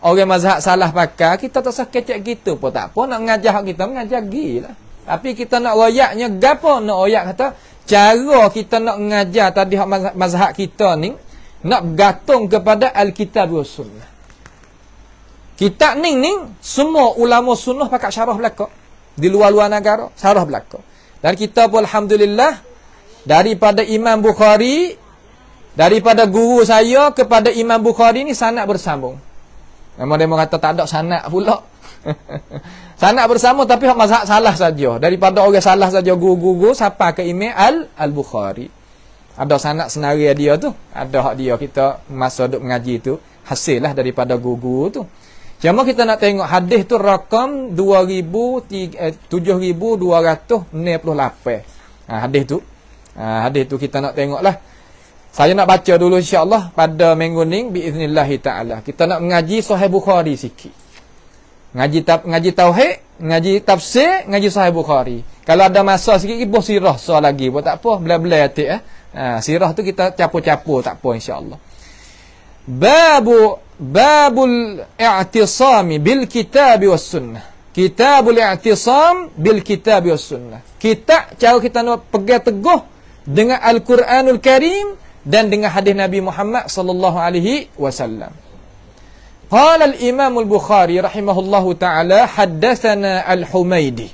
orang mazhab salah pakai, kita tak usah kecek gitu pun tak apa. Nak mengajar hak kita, mengajar gilah. Tapi kita nak royaknya gapo? Nak royak kata, cara kita nak mengajar tadi hak mazhab kita ni, nak bergantung kepada Al-Kitab wa Sunnah. Kitab ni semua ulama sunnah pakai syarah belaka. Di luar-luar negara, syarah belaka. Dan kita pun alhamdulillah daripada Imam Bukhari, daripada guru saya kepada Imam Bukhari ni sanad bersambung. Memang dia kata tak ada sanad pula. Sanad bersambung tapi hak mazhab salah saja. Daripada orang salah saja guru-guru sampai ke Imam Al-Bukhari. Ada sanad senarai dia tu. Ada hak dia kita masa duk mengaji tu. Hasil lah daripada guru tu. Cuma kita nak tengok hadis tu rakam 7,268. Hadis tu. Hadis tu kita nak tengok lah. Saya nak baca dulu insyaAllah pada minggu ni biiznillahi ta'ala. Kita nak mengaji Sahih Bukhari sikit. Ngaji tauhid, ngaji tafsir, ngaji Sahih Bukhari. Kalau ada masa sikit ibu sirah so lagi. Buat tak apa, bela-bela atik sirah tu kita capur-capur tak apa insya-Allah. Babul i'tisami bil kitab was sunnah. Kitabul i'tisam bil kitab was sunnah. Kita cara kita nak pegang teguh dengan Al-Quranul Karim dan dengan hadis Nabi Muhammad sallallahu alaihi wasallam. Qala al-Imam al-Bukhari rahimahullahu ta'ala haddatsana al-Humaydi.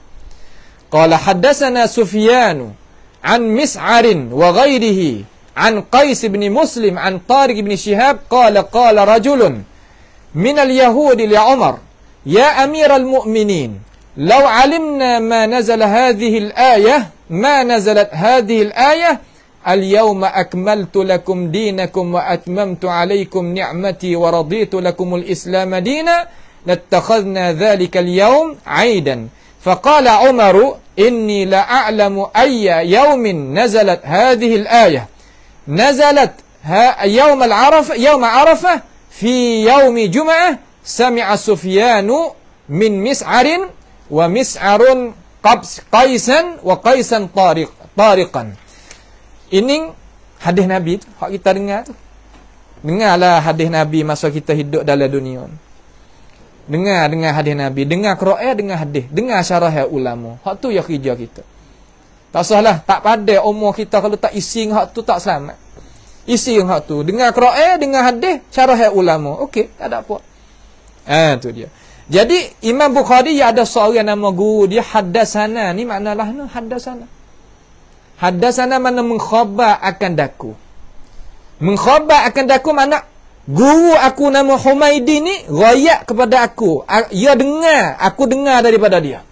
Qala haddatsana Sufyan an Mis'ar wa ghairihi an Qais bin Muslim an Tariq bin Shihab qala qala rajulun min al-yahudi li Umar ya amiral mu'minin law alimna ma nazala hadhihi al-ayah ma nazalat hadhihi al-ayah al-yawma akmaltu lakum dinakum wa atmamtu alaykum ni'mati wa raditu lakum al-islam dina lattakhadna dhalika al-yawm 'aidan faqala Umar inni la a'lamu ayya yawmin nazalat hadhihi al-ayah nazalat yawm al-arafah yawm arafah fi yawm jum'ah sami'a Sufyanu min Mis'arin wa Mis'arun Qaisan wa Qaisan Tariqan. Ini hadis Nabi tu, hak kita dengar tu. Dengarlah hadis Nabi masa kita hidup dalam dunia. Dengar hadis Nabi, dengar Quran, dengar hadis, dengar syarah ulama. Hak tu yang kerja kita. Tak salah, tak pandai umur kita kalau tak isi hak tu tak selamat. Isi hak tu, dengar Quran, dengar hadis, syarah ulama. Okey, tak ada apa. Tu dia. Jadi Imam Bukhari ada seorang nama guru dia haddatsana. Ni maknalah haddatsana. Haddatsana mana mengkhabar akan daku. Mengkhabar akan daku mana guru aku nama Humaydi ni royak kepada aku. Dia dengar, aku dengar daripada dia.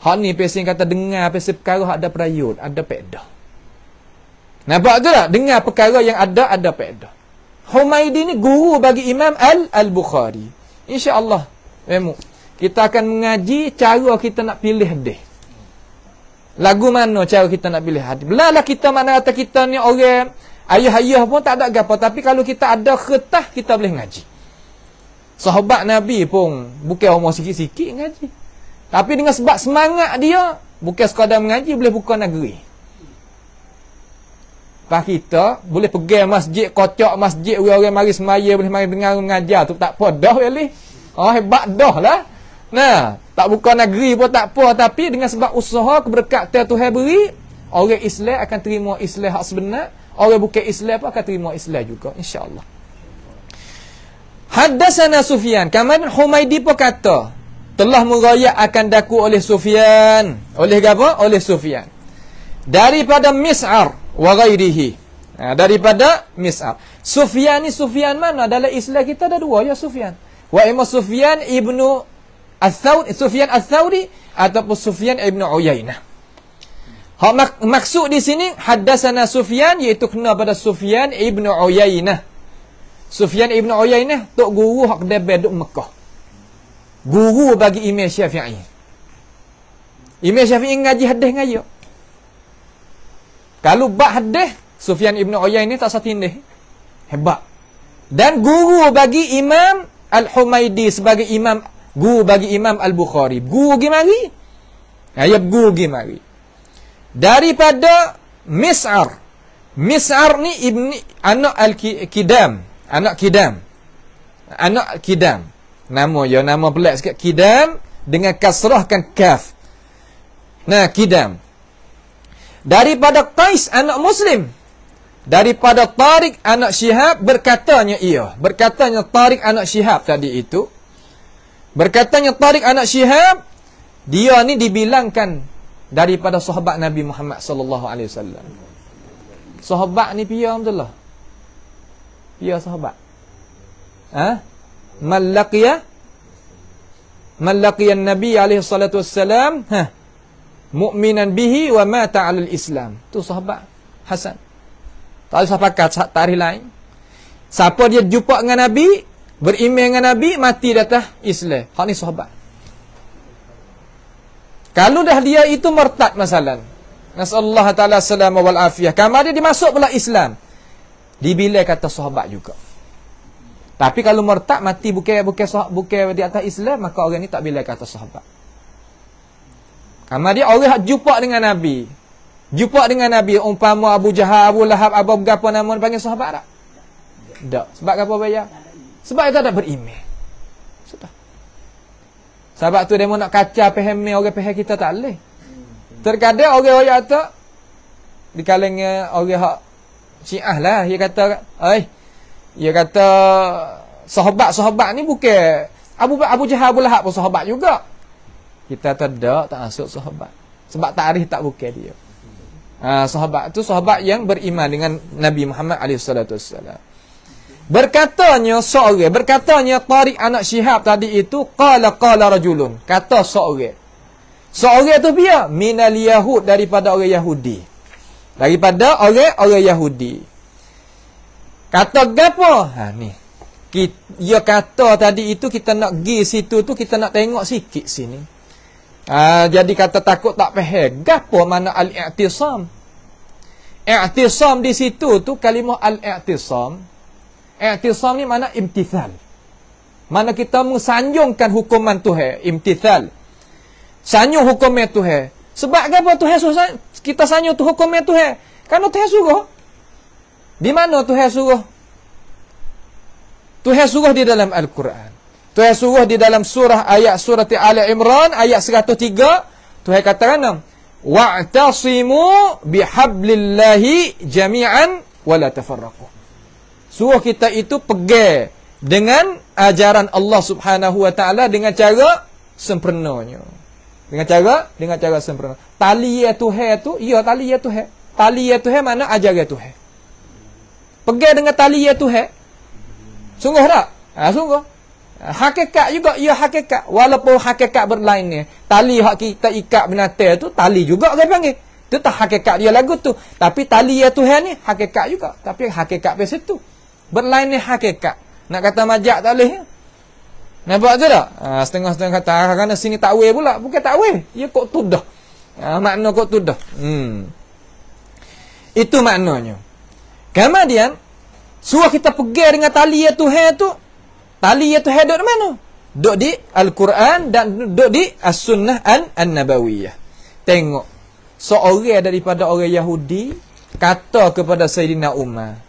Hak ni pesan kata dengar pesan perkara ada perayut, ada faedah. Nampak tu tak? Dengar perkara yang ada faedah. Humaydi ni guru bagi Imam Al-Bukhari. Insya-Allah, kita akan mengaji cara kita nak pilih hadis. Lagu mana cara kita nak pilih hadis. Belalah kita mana kata kita ni orang ayah-ayah pun tak ada gapo, tapi kalau kita ada kertas kita boleh ngaji. Sahabat Nabi pun bukan umur sikit-sikit ngaji. Tapi dengan sebab semangat dia bukan sekadar mengaji, boleh buka negeri. Pak kita boleh pergi masjid, kocok masjid, orang mari semaya, boleh mari dengar mengajar tu tak apa dah weli. Hebat dah lah. Nah, tak buka negeri pun tak apa, tapi dengan sebab usaha keberkatan Tuhan beri, orang Islam akan terima Islam hak sebenar, orang bukan Islam pun akan terima Islam juga insya-Allah. Haddatsana Sufyan, kemudian Humaydi pun kata telah merayak akan daku oleh Sufyan. Oleh apa? Oleh Sufyan. Daripada Mis'ar wa ghairihi. Daripada Mis'ar. Sufyan ni Sufyan mana? Dalam Islam kita ada dua ya Sufyan. Wa imma Sufyan ibnu Ats-Tsauri, Sufyan Ats-Tsauri ataupun Sufyan ibnu Uyainah. Maksud di sini haddatsana Sufyan iaitu kena pada Sufyan ibnu Uyainah. Sufyan ibnu Uyainah tok guru hak debel duk Mekah. Guru bagi Imam Syafi'i. Imam Syafi'i ngaji hadis ngayo. Kalau bab hadis Sufyan ibnu Uyainah tak satindih. Hebat. Dan guru bagi Imam Al-Humaidi sebagai imam, guru bagi Imam Al-Bukhari. Guru gi mari. Ya guru gi mari. Daripada Mis'ar. Mis'ar ni ibni anak Al-Kidam. Anak Kidam. Anak Kidam. Nama pelik sikit. Kidam dengan kasrahkan kaf. Nah, Kidam. Daripada Qais anak Muslim. Daripada Tariq anak Syihab berkatanya ia. Berkatanya Tariq anak Syihab tadi itu. Berkatanya Tariq anak Syihab, dia ni dibilangkan daripada sahabat Nabi Muhammad sallallahu alaihi wasallam. Sahabat ni pia Abdullah. Pia sahabat. Malaqiya Nabi alaihi salatu wassalam, mu'minan bihi wa mata 'alal Islam. Tu sahabat Hasan. Tak ada sepakat tarikh lain. Siapa dia jumpa dengan Nabi, beriman dengan Nabi, mati di atas Islam. Hak ni sahabat. Kalau dah dia itu murtad masalan, nasallahu taala salama wal afiyah, kamar dia dimasuk pula Islam, dibilai kata sahabat juga. Tapi kalau murtad mati bukan di atas Islam, maka orang ni tak bilai kata sahabat. Kamar dia orang hak jumpa dengan Nabi. Jumpa dengan Nabi, umpama Abu Jahal, Abu Lahab, Abu apa nama panggil sahabat tak? Tak. Sebab apa bayar? Sebab itu tak beriman. Sudah. Sebab tu dia nak kacau faham orang faham kita tak boleh. Terkadang orang-orang tu di kalangan orang hak Syiah lah, dia kata, dia kata sahabat-sahabat ni bukan Abu Jahal, Abu Lahab pun sahabat juga. Kita tak masuk sahabat. Sebab tarikh tak bukan dia. Sahabat tu sahabat yang beriman dengan Nabi Muhammad SAW. Berkatanya Tariq anak Syihab tadi itu, qala rajulun, kata seorang tu dia minal yahud, daripada orang Yahudi. Daripada orang Yahudi. Kata gapo? Ni. Dia kata tadi itu kita nak pergi situ tu, kita nak tengok sikit sini. Jadi kata takut tak faham. Gapo mana al-i'tisam? I'tisam di situ tu kalimah al-i'tisam. I'tisam ni mana imtithal. Mana kita mensanjungkan hukuman Tuhan, imtithal. Sanjung hukuman Tuhan. Sebab gapo Tuhan suruh kita sanjung tu hukuman Tuhan? Karena Tuhan suruh. Di mana Tuhan suruh? Tuhan suruh di dalam Al-Quran. Tuhan suruh di dalam surah Ali Imran ayat 103. Tuhan katakan, wa'tasimu bihablillahi jami'an wa la tafarraqu. Suruh kita itu pegang dengan ajaran Allah Subhanahu wa taala dengan cara sempurnanya. Dengan cara sempurna. Tali Tuhan tu, ya tali Tuhan. Tali Tuhan mana ajaran Tuhan. Pegang dengan tali Tuhan. Sungguh tak? Sungguh. Hakikat juga, ia hakikat. Walaupun hakikat berlain ni. Tali hak kita ikat binatang tu, tali juga orang panggil. Itu tak hakikat dia lagu tu. Tapi tali ya Tuhan ni, hakikat juga. Tapi hakikat pada situ. Berlain ni hakikat. Nak kata majak tak boleh. Nampak tu tak? Setengah-setengah kata, kerana sini takwil pula. Bukan takwil. Ia kok tudah. Makna kok tudah. Itu maknanya. Kemudian, suruh kita pergi dengan tali ya Tuhan tu. Tali itu duduk di mana? Duduk di Al-Quran dan duduk di As-Sunnah An-Nabawiyah. Tengok. Seorang daripada orang Yahudi kata kepada Sayyidina Umar.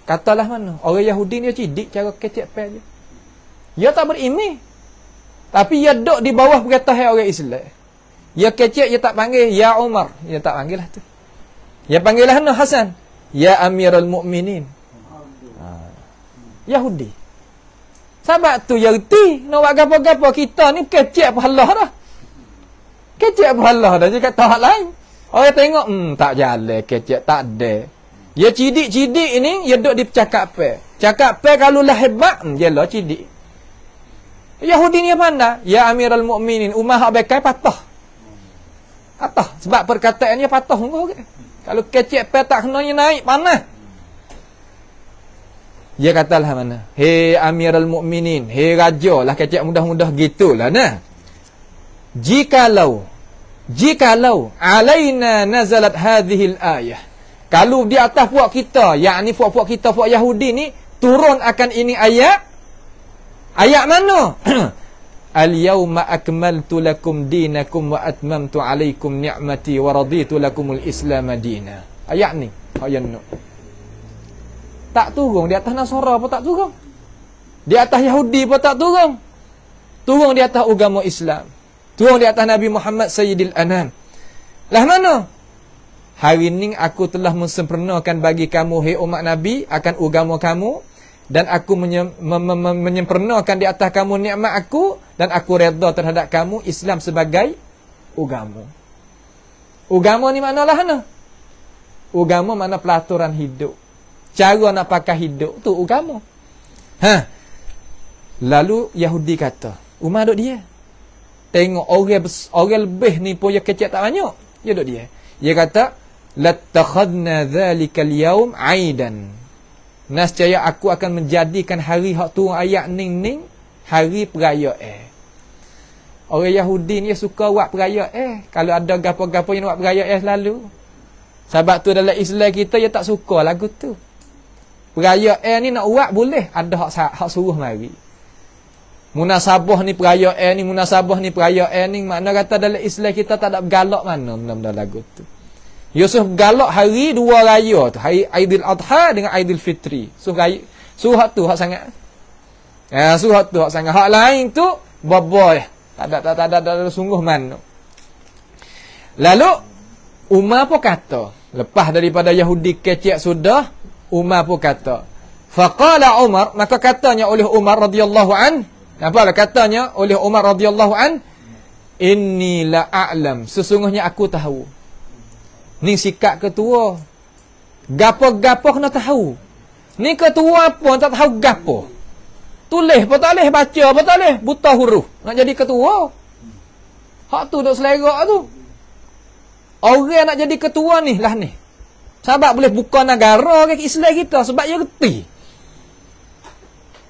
Katalah mana? Orang Yahudi ni cidik cara kecek pen je. Dia tak berimeh. Tapi dia duduk di bawah perkataan orang Islam. Dia kecek, dia tak panggil Ya Umar. Dia tak panggil lah tu. Dia panggil lah Hasan. Ya Amirul Mu'minin. Yahudi. Sebab tu Yahudi nak buat gapo-gapo kita ni kecek pahala dah. Kecek pahala dah. Dia kata hak lain. Orang tengok tak jalan, kecek tak ada. Ya cidik-cidik ini, ya duduk di cakap pe. Cakap pe kalau lah hebat, dia lah cidik. Yahudi ni pandai. Ya Amirul Mukminin, umah hak bekai patah. Patah. Sebab perkataannya patah. Kalau kecek pe tak kenanya naik, panas. Dia katalah mana? Hei Amirul Mukminin, hei raja lah kecek mudah-mudah gitulah nah. Jikalau alaina nazalat hadhil ayah. Kalau di atas puak kita, yakni puak-puak kita, puak Yahudi ni, turun akan ini ayat. Ayat mana? Al-yawma akmaltu lakum dinakum wa atmamtu alaikum ni'mati wa raditu lakumul islam dina. Ayat ni. Ayat ni. Tak turun di atas Nasara apa tak turun? Di atas Yahudi apa tak turun? Turun di atas agama Islam. Turun di atas Nabi Muhammad Sayyidil Anam. Lah mana? Hari ini aku telah mensempurnakan bagi kamu, hai umat Nabi, akan agama kamu. Dan aku menyempurnakan di atas kamu nikmat aku. Dan aku redha terhadap kamu Islam sebagai agama. Agama ni maknalah mana? Agama makna pelaturan hidup. Cara nak pakai hidup tu agama. Lalu Yahudi kata, umar duk dia. Tengok orang lebih ni pun yang kecil tak banyak. Dia duk dia. Dia kata, lattakhadna dzalikal yaum aidan. Nascaya aku akan menjadikan hari hak turun ayat ning hari perayaan. Orang Yahudi ni suka buat perayaan. Kalau ada gapo-gapo yang buat perayaan selalu. Sebab tu dalam Islam kita dia tak suka lagu tu. Perayaan ni nak buat boleh, ada hak suruh mari. Munasabah ni perayaan ni, munasabah ni perayaan ni, makna kata dalam Islam kita tak ada bergalak mana benda-benda lagu tu. Yusuf galak hari dua raya tu, hari Aidil Adha dengan Aidil Fitri. Surat tu hak sangat. Surat tu hak sangat. Hak lain tu boboy. Tak ada sungguh mana. Lalu Umar pun kata, lepas daripada Yahudi kecek sudah, Umar pun kata. Faqala Umar, maka katanya oleh Umar radhiyallahu an, apa katanya oleh Umar radhiyallahu an, inni la a'lam, sesungguhnya aku tahu. Ni sikap ketua. Gapo-gapo kena tahu. Ni ketua pun tak tahu gapo. Tulis pun tak boleh, baca pun tak boleh, buta huruf. Nak jadi ketua. Hak tu duk selerak tu. Orang nak jadi ketua ni lah ni. Sebab boleh buka negara ke Islam kita sebab dia reti.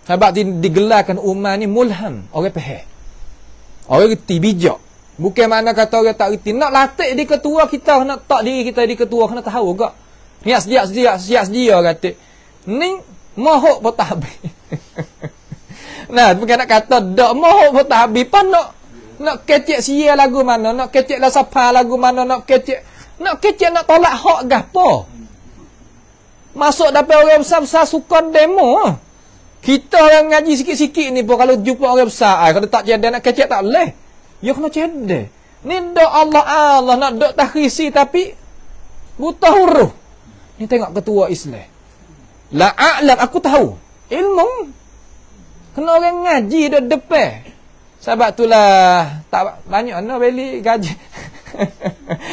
Sebab digelarkan Umar ni mulham, orang faham. Orang reti bijak. Bukan makna kata orang tak reti. Nak latih di ketua kita, nak tak diri kita di ketua, kena tahu juga. Niat sedia kata. Ni mahuk pun tak habis. Nah, bukan nak kata dak mahuk pun tak habis. Pan nak kecek sia lagu mana, nak kecek lah sapa lagu mana, nak kecek nak tolak hak gapo. Masuk dapat orang besar-besar suka demo. Kita orang ngaji sikit-sikit ni pun kalau jumpa orang besar, kalau tak jadi nak kecek tak boleh. Ya kena cedek. Ni dok Allah nak dok tahrisi tapi buta huruf. Ni tengok ketua Islam. La a'lam, aku tahu. Ilmu. Kena orang ngaji dah depan. Sebab itulah tak banyak nak beli gaji.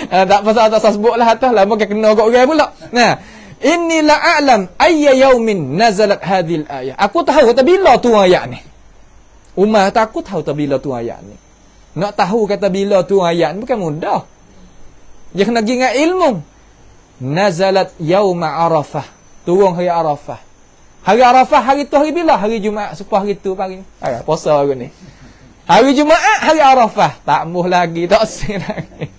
Tak pasal tak sebutlah atas lah mungkin kena kat orang pula. Nah, inni la a'lam ayya yaumin nazalat hadhil ayah. Aku tahu kata bila tu ayat ni. Umar kata aku tahu kata bila tu ayat ni. Nak tahu kata bila tu ayat ni bukan mudah. Dia kena ingat ilmu. Nazalat yauma Arafah. Turun hari Arafah. Hari Arafah hari tu hari bila? Hari Jumaat sepah hari tu pagi. Puasa hari ni. Hari Jumaat hari Arafah. Tak muh lagi, tak sin lagi.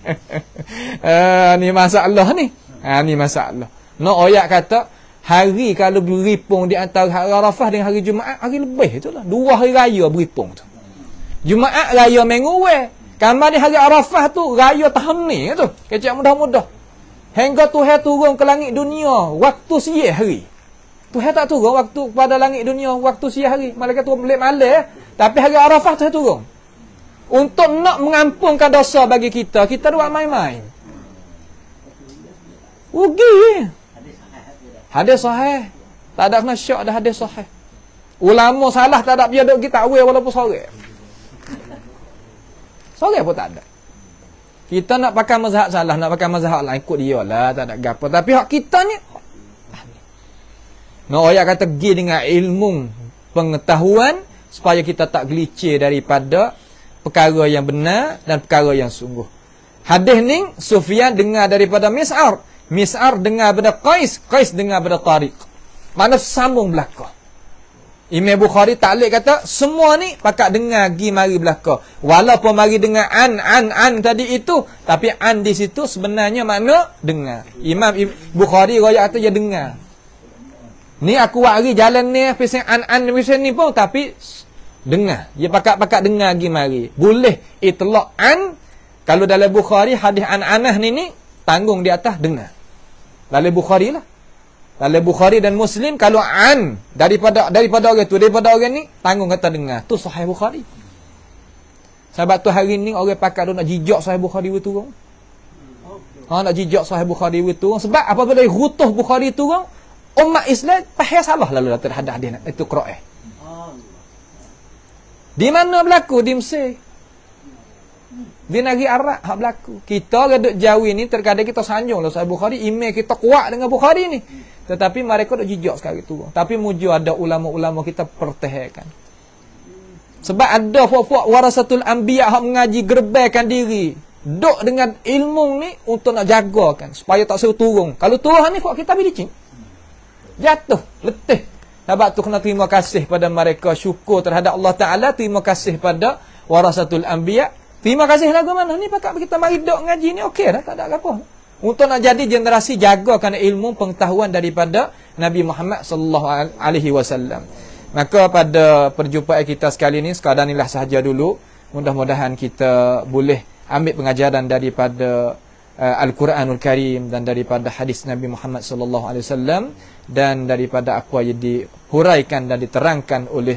Ni masalah ni. Ni masalah. No ayat kata hari kalau beripung di antara hari Arafah dengan hari Jumaat, hari lebih itulah. 2 hari raya beripung tu. Jumaat raya minggu Kamar ni hari Arafah tu raya tahun ni tu. Kecik mudah-mudah. Hingga Tuhan turun ke langit dunia waktu siang hari. Tuhan tak turun waktu pada langit dunia waktu siang hari. Malaikat turun belik malam. Tapi hari Arafah Tuhan turun. Untuk nak mengampunkan dosa bagi kita. Kita buat main-main. Rugi. Hadis sahih. Tak ada kena syak dah hadis sahih. Ulama salah tak ada biar duk kita awal walaupun sore. Sore pun tak ada. Kita nak pakai mazhab salah, nak pakai mazhab lain ikut dia lah, tak ada gapo. Tapi hak kita ni No, ayat kata pergi dengan ilmu pengetahuan supaya kita tak gelicir daripada perkara yang benar dan perkara yang sungguh. Hadis ni Sufyan dengar daripada Mis'ar, Mis'ar dengar daripada Qais dengar daripada Tariq. Mana sambung belaka. Imam Bukhari taklid kata semua ni pakat dengar gi mari belaka. Walaupun mari dengar an tadi itu, tapi an di situ sebenarnya makna dengar. Imam Bukhari riwayat kata dia dengar. Ni aku hari jalan ni pasal an ni pun tapi dengar. Dia pakat dengar gi mari. Boleh itlaq an. Kalau dalam Bukhari hadis an-anah ni tanggung di atas dengar. Dalam Bukhari lah. Dalam Bukhari dan Muslim kalau an daripada orang tu, daripada orang ni tanggung kata dengar. Tu sahih Bukhari. Sebab tu hari ni orang pakat nak jijak sahih Bukhari tu orang. Nak jijak sahih Bukhari tu orang sebab apabila rutuh Bukhari tu orang, umat Islam faham salah lalu terhadap hadis itu Quran. Di mana berlaku? Di Mesir. Di negeri Arab hak berlaku. Kita orang duk jauh ni terkadang kita sanjung lah Sahih Bukhari, email kita kuat dengan Bukhari ni. Tetapi mereka duk jijak sekali tu. Tapi mujur ada ulama-ulama kita pertahankan. Sebab ada puak-puak warasatul anbiya hak mengaji gerbaikan diri. Duk dengan ilmu ni untuk nak jagakan supaya tak suruh turun. Kalau turun ni puak kita bilicin. Jatuh, letih. Sebab tu kena terima kasih pada mereka, syukur terhadap Allah Ta'ala, terima kasih pada warasatul anbiya. Terima kasih lagu mana ni pakat kita mari duk ngaji ni okey dah, tak ada apa. Untuk nak jadi generasi jagakan ilmu pengetahuan daripada Nabi Muhammad sallallahu alaihi wasallam. Maka pada perjumpaan kita sekali ni sekadar inilah sahaja dulu. Mudah-mudahan kita boleh ambil pengajaran daripada Al-Quranul Karim dan daripada hadis Nabi Muhammad sallallahu alaihi wasallam dan daripada apa yang dihuraikan dan diterangkan oleh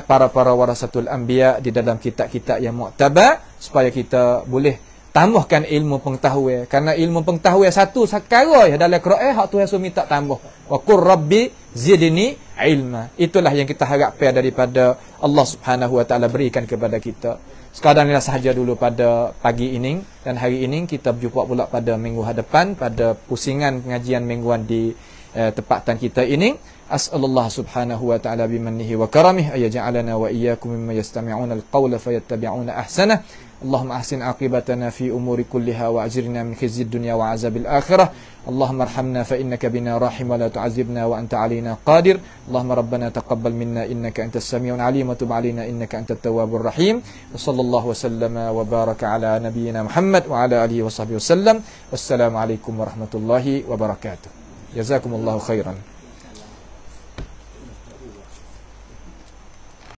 para warasatul anbiya di dalam kitab-kitab yang mu'tabar supaya kita boleh tambahkan ilmu pengetahuan. Karena ilmu pengetahuan satu perkara ya dalam Quran hak Tuhan minta tambah. Wa qur rabbi zidni ilma. Itulah yang kita harapkan daripada Allah Subhanahu wa taala berikan kepada kita. Sekadar inilah sahaja dulu pada pagi ini dan hari ini kita berjumpa pula pada minggu hadapan pada pusingan pengajian mingguan di tempatan kita ini. As'alullah subhanahu wa ta'ala bimannihi wa karamih ayaj'alana wa iyyakum mimman yastami'una al-qawla fayattabi'una ahsanah. Allahumma ahsin aqibatana fi umuri kulliha wa ajirna min khizyid dunya wa azabil akhirah. Allahumma arhamna fa innaka bina rahim wa la tu'azibna wa anta 'alaina qadir. Allahumma rabbana taqabbal minna innaka antas sami'un 'alim wa tub 'alaina innaka antat tawwabur rahim. Wa sallallahu wa sallama wa baraka ala nabiyyina Muhammad wa ala alihi wa sahbihi wasallam. Wassalamu alaikum warahmatullahi wabarakatuh. Jazakumullahu khairan.